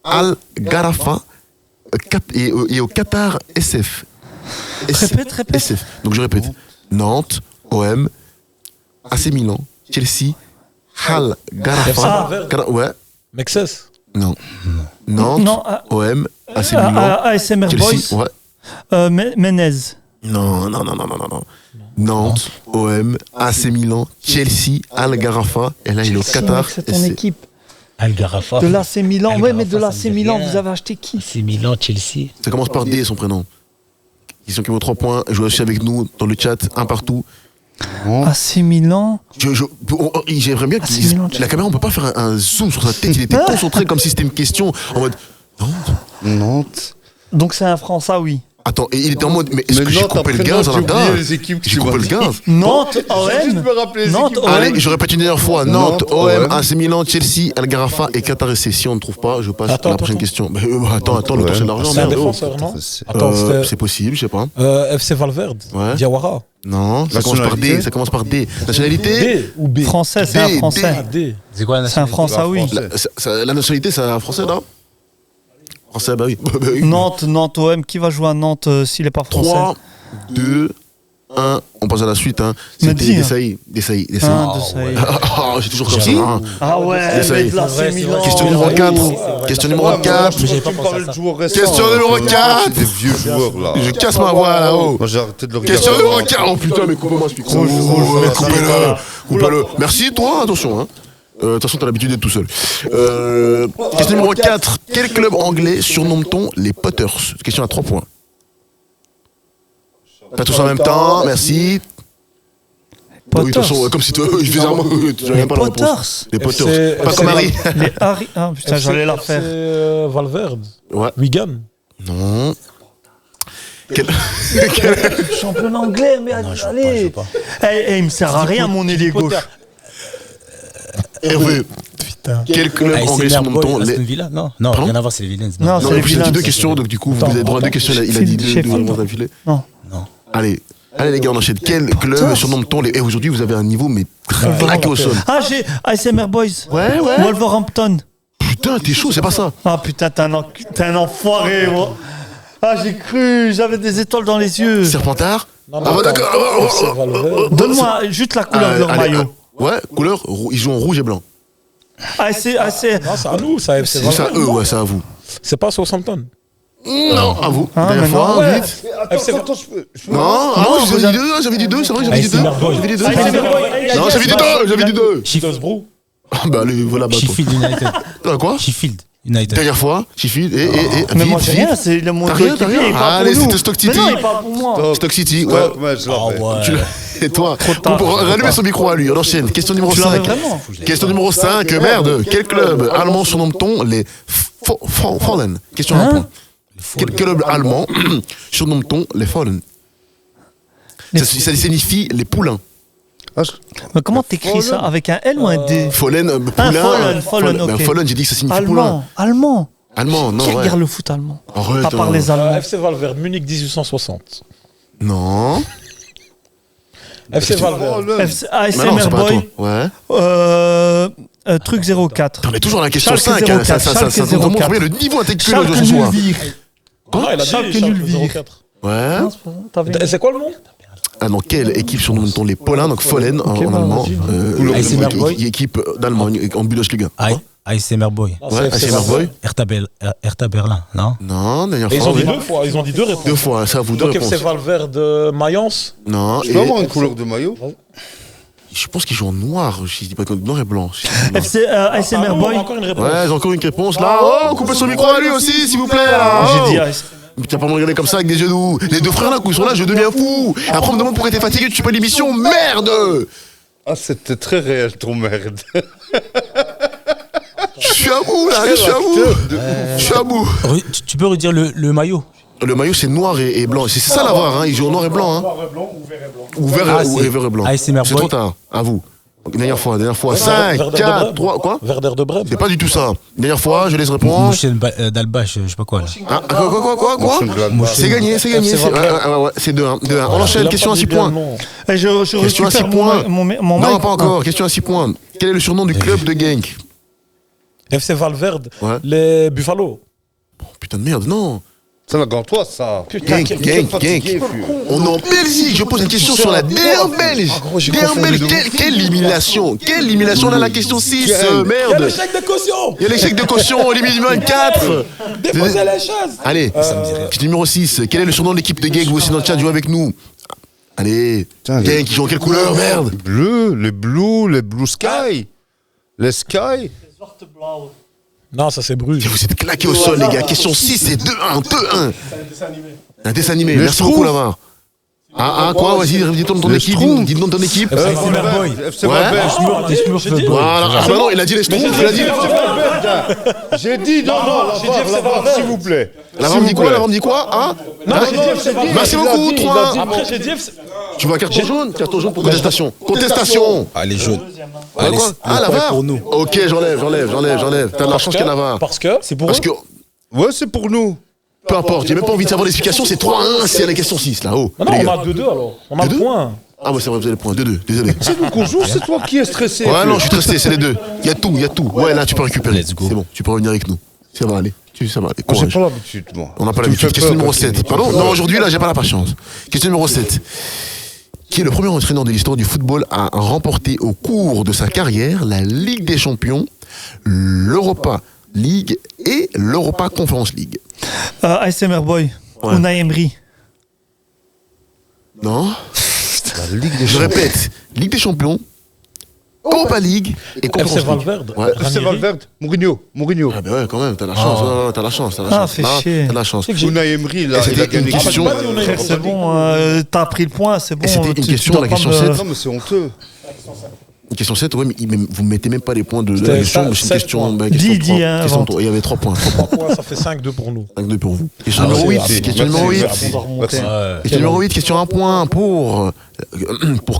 Al Gharafa et au Qatar SF. Répète. SF. Donc je répète. Nantes, OM, AC Milan, Chelsea, Al Gharafa. Ouais. Mexès. Non. Nantes, Non, OM, AC Milan, ASMR Chelsea. Boys. Ouais. Menez. Non. Nantes, OM, AC Milan, Chelsea, Al Gharafa. Et là, il est au Qatar. C'est ton équipe. Algarafa. De l'AC Milan. Al Ouais, mais de Gharafa, l'AC ça me dit Milan, rien. vous avez acheté qui? C'est Milan, Chelsea. Ça commence par D, son prénom. Question qui vaut 3 points. Jouez aussi avec nous dans le chat, un partout. AC Milan. J'aimerais bien AC Milan, la caméra, on peut pas faire un zoom sur sa tête. Il était concentré comme si c'était une question en mode. Nantes. Donc c'est un Français, oui. Attends, et il était en mode. Mais est-ce que j'ai Nantes, coupé le après gaz Nantes, en j'ai oublié interne? les équipes que J'ai tu coupé m'as le dit. gaz. Nantes, Juste OM. me rappeler les Nantes, équipes. OM. Allez, je répète une dernière fois. Nantes, Nantes, OM, OM. AC Milan, Chelsea, Al Gharafa et Qatar SC. Si on ne trouve pas, je passe à la prochaine question. Attends, le temps c'est de l'argent, C'est un merde. défenseur, non? C'est- Attends, c'était C'est possible, je sais pas. FC Valverde. Ouais. Diawara. Non, ça commence par D. Ça commence par D. Nationalité? D ou B? Français, c'est un D, Français. Ah, D. C'est quoi la C'est un nationalité? Français, oui. La nationalité, c'est un français, là? Français, bah oui. Nantes, OM. Qui va jouer à Nantes s'il n'est pas français? 3, 2, 1. On passe à la suite. Hein. Me C'était dis, Desailly. Ah, de ça y est. J'ai toujours comme ça. Hein. Ah ouais, Ça y mais est. de l'AC Milan. Question numéro 4. Question numéro 4. Mais j'avais pas pensé à ça. Question numéro 4. C'est des vieux joueurs là. Je casse ma voix là-haut. Moi j'ai arrêté de le regarder. Question numéro 4. Oh putain, mais coupez-moi ce micro. Coupez-le. Merci, toi, attention. Hein. De toute façon, t'as l'habitude d'être tout seul. Question numéro 4. Quel club anglais surnomme-t-on les Potters? Question à 3 points. Pas tous en même temps, merci. Oui, de toute façon, comme si tu bizarrement, tu n'avais pas la réponse. Potters. Les Potters. FC Pas comme Harry. Les Harry. Ah putain, j'allais la faire. C'est Valverde. Ouais. Wigan. Non. Quel- Champion anglais, mais allez. Il me sert à rien, mon ailier gauche. Hervé, quel club anglais surnomme-t-on Aston les... Villa? Non, Pardon rien à voir, c'est les Villains. Non, Non, c'est mais les vous avez Villains. dit deux questions, donc du coup, vous avez droit à deux questions. Il a dit deux Sheffield. d'affilée. Non. Allez, les gars, on enchaîne. Quel club surnomme-t-on les... Et aujourd'hui, vous avez un niveau, mais claqué au sol. Ah, j'ai ASMR Boys. Ouais. Wolverhampton. Putain, t'es chaud, c'est pas ça. Ah putain, t'es un enfoiré, moi. Ah, j'ai cru, j'avais des étoiles dans les yeux. Serpentard. Non, Ah, bah, d'accord. FC Valverde. Donne-moi juste la couleur de leur Allez, maillot. Ouais, couleur, ils jouent en rouge et blanc. Non, c'est à nous, ça, FC C'est ça, Valverde. eux, ouais, c'est à vous. C'est pas Southampton. Non, à vous. Ah, Dernière maintenant, fois, ouais. vite. Attends, je peux. Non, j'avais dit deux, c'est vrai, j'avais dit deux. J'avais dit deux. Non, j'avais dit deux. Middlesbrough. Ah, bah, allez, voilà, bah, toi. Sheffield United. Quoi? Sheffield United. Dernière fois, Sheffield et Mais moi, vite, j'ai vite. rien, c'est le mon T'as rien, coéquipier, t'as rien. il parle Allez, pour nous. c'était Stock City. Mais non, il parle pour moi. Stock City, ouais. Stop, ouais, je Ah l'avais. ouais. Et toi, tard. rallumez son micro à lui, on enchaîne. Question numéro Tu l'avais 5. vraiment. Question numéro 5, merde. Quel club allemand surnomme-t-on les Fallen? Question à un point. Quel club allemand surnomme-t-on les Fallen? Ça signifie les poulains. Mais comment t'écris ça? Avec un L ou un D? Fallen, poulain. Fallen, ok. Fallen, j'ai dit que ça signifie poulain. Allemand. Allemand, non, Qui ouais. regarde le foot allemand? Arrête, À part hein. les Allemands. FC Valverde, Munich 1860. Non. FC Valverde. Mais non, ASMR c'est pas à Boy. toi. Ouais. Truc 04. On est toujours à la question Schalke 5. Hein. 04, Ça Schalke nous montre 04. bien le niveau intellectuel Schalke de ce soir. Nulvir. Non, il a dit Schalke Schalke Nulvir. 04. Ouais. Non, c'est pas ça, t'avais- C'est quoi le nom? Ah, dans quelle équipe surnomme-t-on les Paulins? Donc Fallen en bah, allemand. vas-y. ASMR Boy. Équipe d'Allemagne en Bundesliga. ASMR Boy. Ah, Ouais, c'est ASMR Boy. Hertha Berlin, non? Non, dernière Et ils fois. ont dit oui. deux fois, ils ont dit deux réponses. Deux fois, ça vous deux Donc réponses. FC Valverde Mayence. Non, Je peux avoir une couleur de maillot? Je pense qu'ils jouent en noir, si je dis pas que noir et blanc. FC, ASMR Ah, Boy. encore une réponse. Ouais, j'ai encore une réponse là. Oh, coupez son micro à lui aussi, s'il vous plaît. Là. J'ai Oh. dit ASMR. Mais t'as pas me regarder comme ça avec des yeux doux. Les deux frères là, quand ils sont là, je deviens fou. Et après, on me demande pourquoi t'es fatigué, tu fais pas l'émission. Merde! Ah, c'était très réel ton merde. Je suis à bout là, je suis à bout. Je suis à bout. Tu peux redire le maillot? Le maillot c'est noir et blanc. C'est ça la VAR, hein. Ils jouent en noir et blanc. Hein. Noir et blanc ou vert et blanc. Ou vert, Ah, ou c'est vert et blanc. ASMR C'est Boy. trop tard. À vous. Dernière fois. 5, Werder de 4, Brême. 3, quoi? Werder de Brême. C'est pas du tout ça. Dernière fois, je laisse répondre. Mouchen d'Alba, je sais pas quoi là. Ah, quoi? Mönchengladbach. C'est gagné. FC C'est Valverde. ouais, c'est 2-1. On enchaîne, question à 6 points. Eh, je Question à 6 récupère points. mon Non, mic. pas encore. Question à 6 points. Quel est le surnom du club de Genk? FC Valverde. Ouais. Les Buffalo. Oh, putain de merde, non. C'est la gantoise, ça. Genk. On est en Belgique. Je pose une question sur la DR belge. DR belge, quelle élimination? Quelle élimination? On a la question 6. Il y a le Merde. chèque de caution. Il y a l'échec de caution, élimination 24. Déposez les chaises. Allez, question numéro 6. Quel est le surnom de l'équipe de Genk? Vous aussi dans le chat, jouez avec nous. Allez, Putain, Genk, ils jouent en quelle couleur? Merde. Les blue sky. Les sky. Non, ça c'est Bruges. Vous êtes claqués au sol, les gars. Question 6, c'est 2-1, 2-1. C'est un dessin animé. Un dessin animé. Le Merci Schtroumpf. beaucoup, là-bas. Quoi? Vas-y, dis-toi ton Le équipe. Schtroumpf. Dis-nous ton équipe. ASMR Boy. FC Ouais. Valverde. Voilà. Ah, bah non, il a dit les Schtroumpfs, il a dit. J'ai dit, non, la VAR, s'il vous plaît. La vente dit quoi? La vente dit quoi? Hein? Merci beaucoup, 3-1. Après, j'ai dit FC. Tu vois carton jaune? Carton jaune pour contestation. Contestation. Allez, jaune. Ah, Allez, quoi? Ah, la point VAR? pour nous. Ok, j'enlève. T'as de la chance qu'il y en a VAR. Parce que. C'est pour Parce eux. que, Ouais, c'est pour nous. peu importe, j'ai même pas envie de savoir l'explication, c'est 3-1, c'est la question 6, là-haut. Non, les on gars. a 2-2 alors. On a le 2-2? point. Ah, ouais, c'est vrai, vous avez le point. 2-2, désolé. C'est nous qu'on joue, c'est toi qui es stressé. Ouais, non, je suis stressé, c'est les deux. Il y a tout. Ouais, là, tu peux récupérer. Let's go. C'est bon, tu peux revenir avec nous. Ça va aller. Ça va aller. J'ai Courage. pas l'habitude, moi. On n'a pas Tu me l'habitude. fais Question peur, numéro Hakimi, 7. tu me Pardon? fais peur. Non, aujourd'hui, là, j'ai pas la patience. Question numéro 7. Qui est le premier entraîneur de l'histoire du football à remporter au cours de sa carrière la Ligue des Champions, l'Europa League et l'Europa Conference League? ASMR Boy. Ouais. Unai Emery. Non? La Ligue des Je répète, Ligue des Champions, Europa League et FC Conference League. Valverde. Ouais. FC Valverde. Mourinho. Ah ben ouais, quand même, t'as la chance, t'as la chance. Ah, fais chier. T'as de la chance. Unai Emery, il a C'était gagné. une question. Ah, j'ai pas dit Unai Emery. C'est bon, t'as pris le point, c'est bon. Et c'était une tu question, dois la pas question me- 7. Non, mais c'est honteux. Une question 7, ouais, mais vous mettez même pas les points de la C'était question, ça, mais c'est une 7 question. points. bah, question Dis, 3, hein, question invente. 3. Il y avait 3 points. 3 points. Ouais, ça fait 5-2 pour nous. 5-2 pour vous. Question Ah, numéro ouais, 8. c'est- Question merci, numéro 8. merci. On doit remonter. Question numéro 8, question 1 point pour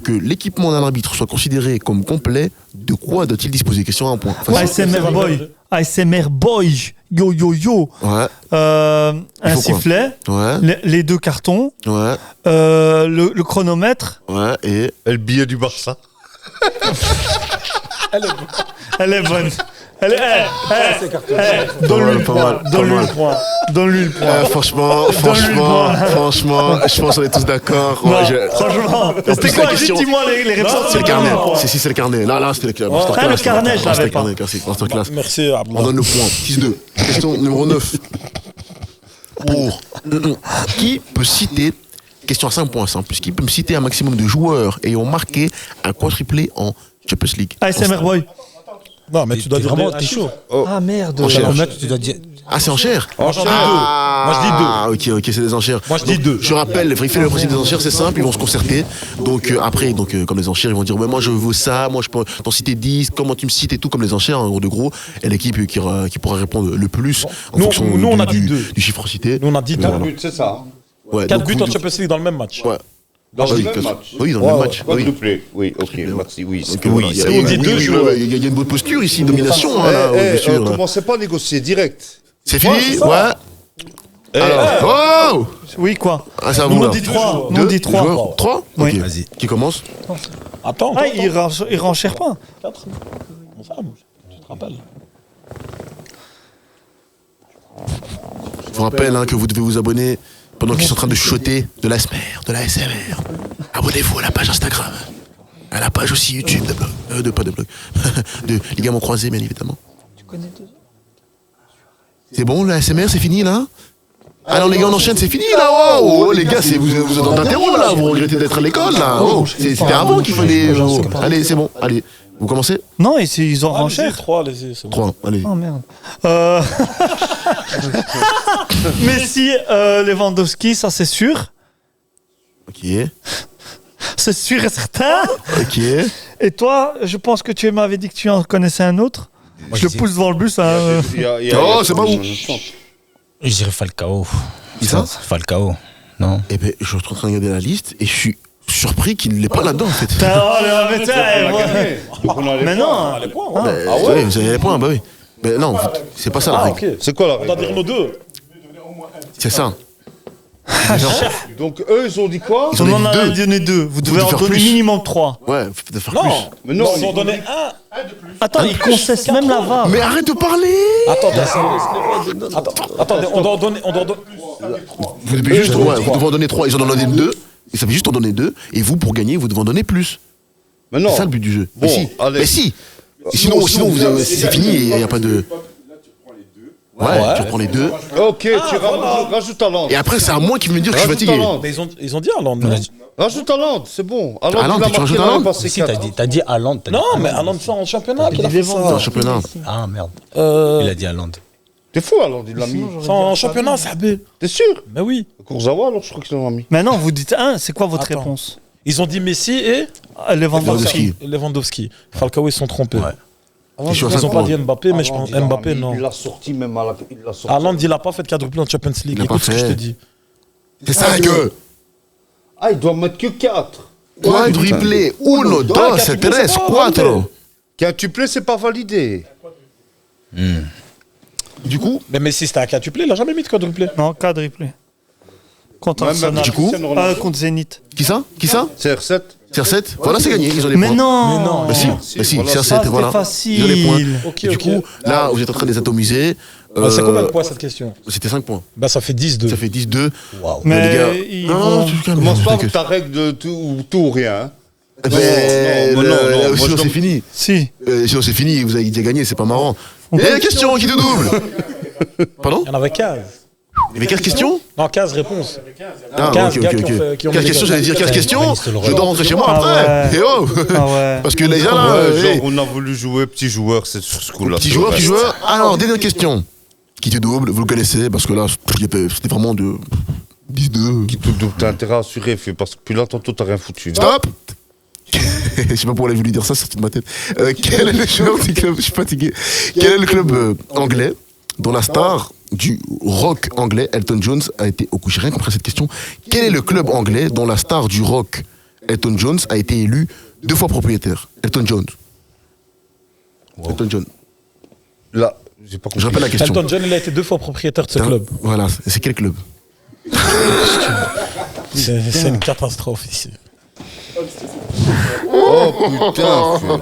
que l'équipement d'un arbitre soit considéré comme complet, de quoi doit-il disposer? Question 1 point. Facile. ASMR Boy. ASMR Boy. Yo, yo, yo. Ouais, Un faut quoi? sifflet. ouais, Les 2 cartons. ouais, Le chronomètre. ouais, et. Et le billet du Barça. Elle est bonne. Elle est. Donne-lui le Pas point. mal, Donne-lui pas le mal. point. Donne-lui le point. Franchement, je pense qu'on est tous d'accord. Non, Ouais, franchement. plus, C'était la quoi? question- Dis-moi les réponses. C'est le carnet. Si, c'est le carnet. Là, c'était le carnet. Ah, le carnet, je l'avais C'était le pas. carnet, classique, masterclass. Merci, On Abdallah. donne le point. 6-2. Question numéro 9. Pour qui peut citer, question à 5 points simple, qui peut me citer un maximum de joueurs ayant marqué un quadruplé en Champions League? ASMR Boy. Non, mais tu dois T'es dire vraiment des- t'es chaud. Ah merde. Enchère. Combien tu dois dire? Ah, c'est enchère? Moi, j'en dis 2. Ah, Moi, je dis 2. ok, c'est des enchères. Moi, je dis Donc, 2. Je rappelle, il fait le principe des enchères, c'est simple, ils vont se concerter. Donc après, comme les enchères, ils vont dire, ouais, moi je veux ça, moi je peux t'en citer 10, comment tu me cites et tout, comme les enchères, en gros de gros. Et l'équipe qui pourra répondre le plus en Nous, fonction nous, on a dit du, 2. du chiffre cité. Nous, on a dit 2. Voilà. C'est ça. Ouais, 4 donc, buts vous- en Champions League dans le même match. Ouais. Dans le Oui, même que- match. Oui, dans le même match. Oui. Quadruplé. Oui, ok, merci. Oui, Donc, voilà, il y a- on dit deux oui, joueurs. ouais, il y a une bonne posture ici, domination, hein, là, bien sûr, là. Commencez pas à négocier direct. C'est fini? c'est ça. Ouais. Alors, oh! Oui, quoi? Ah, c'est à Nous, vous, on là. dit 3. Nous, on dit 3. 3? Oui. Ok. Vas-y. Qui commence? Attends, Ah, il renchère pas. 4. Mon femme, tu te rappelles. Je vous rappelle hein, que vous devez vous abonner pendant qu'ils sont en train de shotter de l'ASMR, de la SMR. Abonnez-vous à la page Instagram, à la page aussi YouTube de blog, pas de blog, de Ligaments Croisés, bien évidemment. C'est bon, la SMR, c'est fini là? Alors les gars, on enchaîne, c'est fini là. Oh, les gars, vous êtes dans un terreau là. Vous regrettez d'être à l'école là. Oh, c'était avant qu'il fallait. Allez, c'est bon. Allez, vous commencez. Non, ils ont Allez-y, renchère. 3, allez-y, c'est bon. 3, allez. Oh merde. Messi, Lewandowski, ça c'est sûr. Ok. C'est sûr et certain. Ok. Et toi, je pense que tu m'avais dit que tu en connaissais un autre. Moi, Je le je pousse devant le bus. Hein. Oh, c'est pas vous. Je dirais Falcao. Qui ça Falcao. Non. Eh ben, je suis en train de regarder la liste et je suis surpris qu'il ne l'ait pas là-dedans en fait. Mais non. Ah, les points, ouais. Ah ouais, vous avez les points, bah oui. Mais non, c'est pas ça la Ah, règle. ok. C'est quoi la On doit règle dire nos deux. C'est ça. Donc eux, ils ont dit quoi? Ils en On ont en dit a 2. donné 2. Vous devez devez en faire donner plus. minimum 3. Ouais, de faire Non, plus. Mais non, ils ont donné un. Attends, ils concessent même la VAR. Mais arrête de parler. Attendez, on doit donner. Vous devez juste, ouais, vous devez en donner 3. Ils en ont donné 2. Et ça fait juste en donner 2. Et vous, pour gagner, vous devez en donner plus. Mais non. C'est ça le but du jeu. Bon, Mais si. allez. Mais si. Et sinon, c'est fini et il n'y a pas de. Ouais, tu reprends les 2. Ok, tu rajoutes Haaland. Et après, c'est à moi qui me dire que je suis Rajoute fatigué. Haaland. Mais ils ont dit Haaland, non? Rajoute Haaland, c'est bon. Haaland, il a tu marqué rajoutes l'année Haaland passée Si, 4. t'as dit Haaland. t'as dit Non, mais Haaland. Haaland, c'est en championnat qu'il a fait C'est un ça. championnat. Ah merde. Euh, Il a dit Haaland. T'es fou Haaland, il l'a mis. C'est en championnat, ça B. T'es sûr? Mais oui. Kurzawa, alors je crois qu'ils l'ont mis. Maintenant, vous dites 1. C'est quoi votre Attends. réponse? Ils ont dit Messi et Lewandowski. Lewandowski. Falcao, ils se sont trompés. Je suis à Ils 5 n'ont pas points. dit Mbappé, mais je pense Mbappé, non. Il l'a sorti même à la. Il l'a sorti. Haaland, il n'a pas fait de quadruplé en Champions League. Il l'a Écoute pas ce que je fait. te dis. C'est 5. Ah, il doit mettre que 4. Quadruplé. Uno, dos, quadruplé, tres, c'est pas cuatro. validé. Quintuplé, c'est pas validé. Du coup, Mais Messi, c'était un quadruplé, il n'a jamais mis de quadruplé. Non, quadruplé. Contre Même Arsenal. du coup, Cristiano Ronaldo. Contre Zénith. qui ça? Qui ça? CR7. CR7. Voilà, c'est gagné. Ils ont les Mais points. non. Mais si, mais si, voilà, CR7, ça, voilà. c'était facile. Ils ont les points. Ok, Et du ok. coup, là, vous êtes en train de les atomiser. C'est combien de points cette question? C'était 5 points. Bah, ça fait 10-2. Ça fait 10-2. Waouh. Mais les gars. ils Non, vont- tu te calmes. Commence pas avec t'inquiète. ta règle de tout ou rien. hein. Eh ben, non, non, non, moi, sinon je c'est donne- fini. Si. Sinon c'est fini, vous avez déjà gagné, c'est pas marrant. Et la question qui te double. Pardon? Il y en avait 15. Il y avait 15 questions? Non, 15 réponses. Ah, 15 ok, gars ok, qui ont ok. fait- qui ont 15 mis questions, les j'allais dire 15 questions. Je dois rentrer chez moi Ah après. ouais. Et oh! Ah ouais. Parce que les gars là, Ouais, genre, hey, on a voulu jouer petit joueur, c'est sur ce coup-là. petit c'est joueur, le petit reste. joueur. Alors, dernière question. Qui te double, vous le connaissez, parce que là, c'était vraiment de 10-2. Qui te double, t'as intérêt à assurer, fait, parce que puis là, tantôt, t'as rien foutu. Stop! Je sais pas pourquoi elle a voulu dire ça, c'est sorti de ma tête. Quel est le joueur du club? Je suis fatigué. Quel est le club anglais dont la star du rock anglais, Elton John, a été. Oh, j'ai rien compris à cette question. Quel est le club anglais dont la star du rock, Elton John, a été élu 2 fois propriétaire? Elton John. Elton John. Là, j'ai pas compris. Je répète la question. Elton John, il a été 2 fois propriétaire de ce club. Voilà, c'est quel club? C'est une catastrophe ici. Oh putain, frère.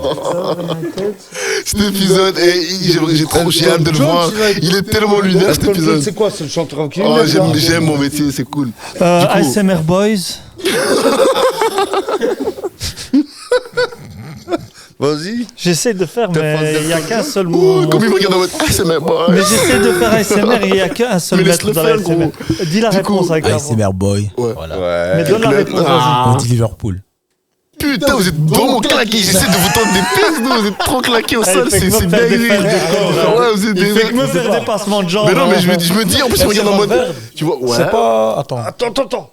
Cet épisode, j'ai trop hâte de le Elton voir. John, Il est tellement lunaire cet Elton John, épisode. c'est quoi? C'est le chanteur qui Oh, j'aime mon métier, c'est cool. ASMR Boys. Vas-y. J'essaie de faire, fan mais de il n'y a Elton qu'un seul Ouh, mot. comme il me regarde en mode ASMR, Mais j'essaie de faire ASMR et il n'y a qu'un seul Mais maître laisse-le dans faire, l'ASMR. gros. Dis la Du réponse coup, avec la voix. ASMR Boy. Ouais. Voilà. Mais Ouais. donne la Club. réponse, Ah. vas-y. On dit Liverpool. Putain, vous êtes vraiment claqués. J'essaie de vous tendre des pièces, nous. Vous êtes trop claqués au Ah, sol. il fait que C'est me faire des dingue. fans de corps, Ouais, vous êtes Il fait que des. me faire des passements de jambes. Mais non, mais je hein. me dis, en plus, il me regarde en mode. Valverde. Tu vois, ouais. C'est pas. Attends. Attends.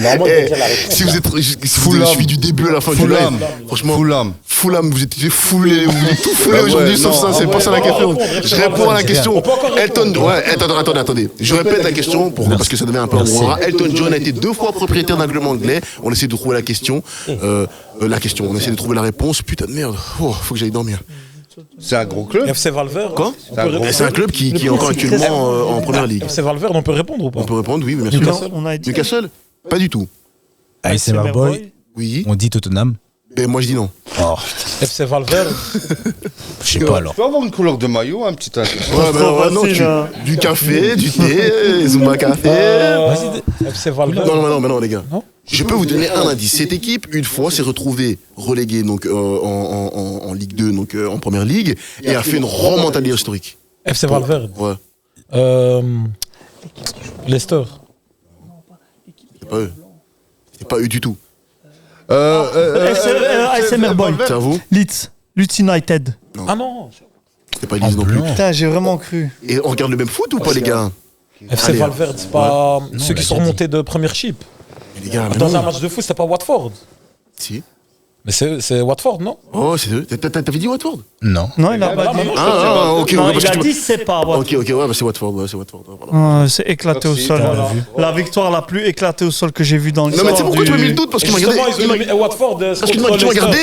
Normalement, il Eh, faut dire la réponse. si vous êtes, si vous Fulham. avez suivi du début à la fin du live, Fulham. franchement, Fulham. Fulham, vous êtes foulé, vous êtes tout foulé Ah ouais, aujourd'hui, sauf non, ça, ah c'est ouais, pas ça la on va question. répondre, Je réponds à la question. On peut encore Elton, répondre. ouais, attendez. Je répète la question parce que ça devient un peu loin. Elton John a été 2 fois propriétaire d'un club anglais. On essaie de trouver la question. On essaie de trouver la réponse. Putain de merde. Oh, faut que j'aille dormir. C'est un gros club. FC Valverde. Quoi On peut répondre. C'est un club qui est encore actuellement en première ligue. FC Valverde, on peut répondre ou pas? On peut répondre, oui, bien sûr. Non, on a dit. Newcastle? Pas du tout. ASMR Boy. Oui. On dit Tottenham. Et moi je dis non. FC Valverde. Je sais pas alors. Tu peux avoir une couleur de maillot, un petit indice. Ouais, trop non, facile, hein. du café, du thé, Zumba Café. FC Valverde. Non, les gars. Non. Je peux vous donner un indice. Cette équipe, une fois, s'est retrouvée reléguée donc, en Ligue 2, donc en Première Ligue, et a fait une remontade historique. FC Valverde. Ouais, Leicester. c'est pas eux. C'est pas eux du tout. ASMR Boy. C'est à vous? Leeds United. Ah non. C'est pas Leeds non plus. Putain, j'ai vraiment cru. Et on regarde le même foot ou pas, les gars? FC Allez. Valverde, c'est pas Non, ceux on qui l'a sont déjà remontés de Premiership. Mais les gars, mais Dans non. un match de foot, c'était pas Watford. Si. Mais c'est Watford, non? Oh, c'est eux. T'avais dit Watford? Non. Non, il a pas dit. Ok, Non, ouais, il parce a que dit c'est pas. Ok, ouais, bah c'est Watford, voilà. C'est éclaté au Merci, sol. voilà. La victoire la plus éclatée au sol que j'ai vue dans Non, mais tu sais l'histoire. pourquoi tu m'as mis le doute? Parce que tu m'as regardé. Justement, ils ont mis Watford. Parce que tu m'as regardé.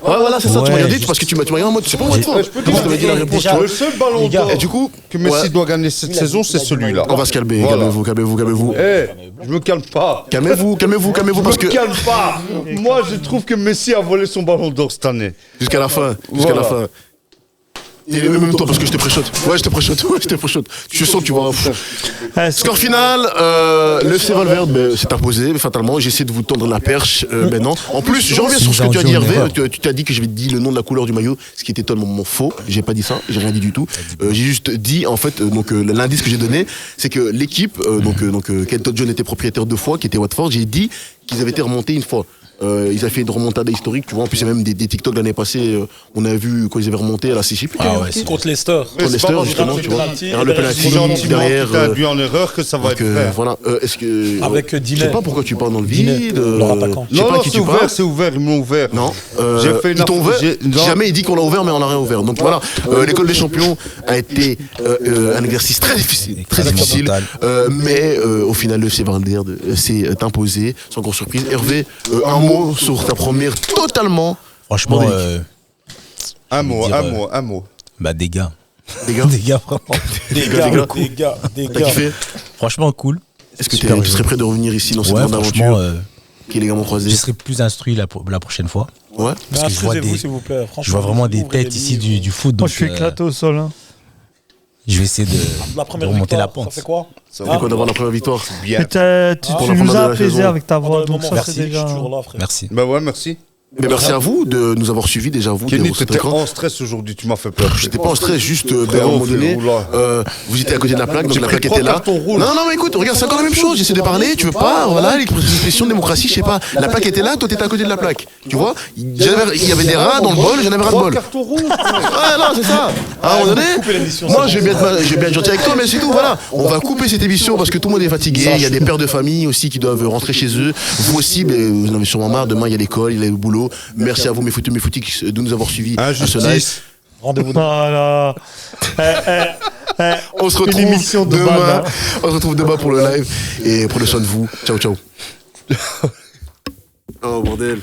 Ouais, voilà, c'est ça, tu m'as Ouais, regardé juste- parce que tu m'as regardé en mode, c'est pas Watford. Je peux Comment dire, tu m'as dit la réponse, tu vois? le seul ballon d'or Et du coup, que Messi ouais. doit gagner cette saison, c'est celui-là. On va se calmer, Voilà. calmez-vous. Eh, je me calme pas. Calmez-vous, parce que Je me calme pas. Moi, je trouve que Messi a volé son ballon d'or cette année. jusqu'à la fin. Voilà. Et même toi, parce que je te préchote. Ouais, je te préchote. Je sens que tu vas. Score final, le FC Valverde s'est imposé, mais fatalement. J'essaie de vous tendre la perche maintenant. En plus, je reviens sur ce que tu as dit, Hervé. Tu t'as dit que je vais te dire le nom de la couleur du maillot, ce qui était totalement faux. J'ai pas dit ça, j'ai rien dit du tout. J'ai juste dit, en fait, l'indice que j'ai donné, c'est que l'équipe, Ken Todd John était propriétaire 2 fois, qui était Watford. J'ai dit qu'ils avaient été remontés une fois. Ils avaient fait une remontada historique, tu vois. En plus, il y a même des TikTok l'année passée. On a vu quand ils avaient remonté à la CCP. Ah ouais, c'est Contre Leicester. Contre Leicester, justement, tu vois. penalty, Le penalty C'est gentiment derrière. qui t'a induit en erreur que ça va Donc, être fait. voilà. Est-ce que. Avec Je Dinet. sais pas pourquoi tu parles dans le Dinet, vide. leur attaquant. Je sais Non, pas non, qui c'est tu parles. ouvert, c'est ouvert, ils m'ont ouvert. Non, J'ai fait une ils t'ont ouvert. non. Jamais il dit qu'on l'a ouvert, mais on l'a rien ouvert. Donc voilà, l'école des champions a été un exercice très difficile, mais au final le FC Valverde s'est imposé sans grosse surprise. Hervé, un mot sur ta première totalement. Franchement, Bordélique. Un mot, dire, un mot. bah des gars. Les gars, Des gars, vraiment. Des t'as gars. kiffé? Franchement, cool. Est-ce que Super tu jeu. serais prêt de revenir ici dans cette Ouais, grande franchement, aventure qui est légalement croisée? je serai plus instruit la prochaine fois. Ouais. Mais Parce que je vois instruisez-vous, des- s'il vous plaît. Je vois vraiment des Ouvrez têtes les ici livres. du foot. Moi, Donc, je suis éclaté au sol. Hein. je vais essayer de La première remonter la victoire, pente. ça fait quoi? C'est quoi d'avoir la première victoire? Bien. Mais tu Pour la nous première as de la apaisé saison. avec ta Pendant voix, le donc moment, ça c'est merci, je déjà. suis toujours là, frère. Merci. Bah ouais, merci. Mais merci à vous de nous avoir suivis déjà, vous. Kenny, sur cet t'étais écran. en stress aujourd'hui, tu m'as fait peur. J'étais pas en stress, juste à un Frérot, moment donné, frérot, là. vous étiez à côté de la plaque, donc J'ai la pris plaque était 3 là. cartons rouges. Non, mais écoute, regarde, c'est encore la même chose. J'essaie de parler, tu veux pas, voilà, l'expression de démocratie, je sais pas. La plaque était là, toi t'étais à côté de la plaque. Tu vois, il y avait des rats dans le bol, j'en avais ras de 3 bol. cartons rouges. Ouais, non, c'est ça. À un moment donné, moi je vais bien être gentil avec toi, mais c'est tout, voilà. On va couper cette émission parce que tout le monde est fatigué. Il y a des pères de famille aussi qui doivent rentrer chez eux. Vous aussi, mais vous en avez sûrement marre. Demain, il y a l'école, il y a le boulot. Merci à vous, mes footés, de nous avoir suivis à ce live. Injustice. Rendez-vous dans Voilà. On se Une émission retrouve de demain. balle, hein. On se retrouve demain pour le live. Et prenez soin de vous. Ciao, ciao. Oh, bordel.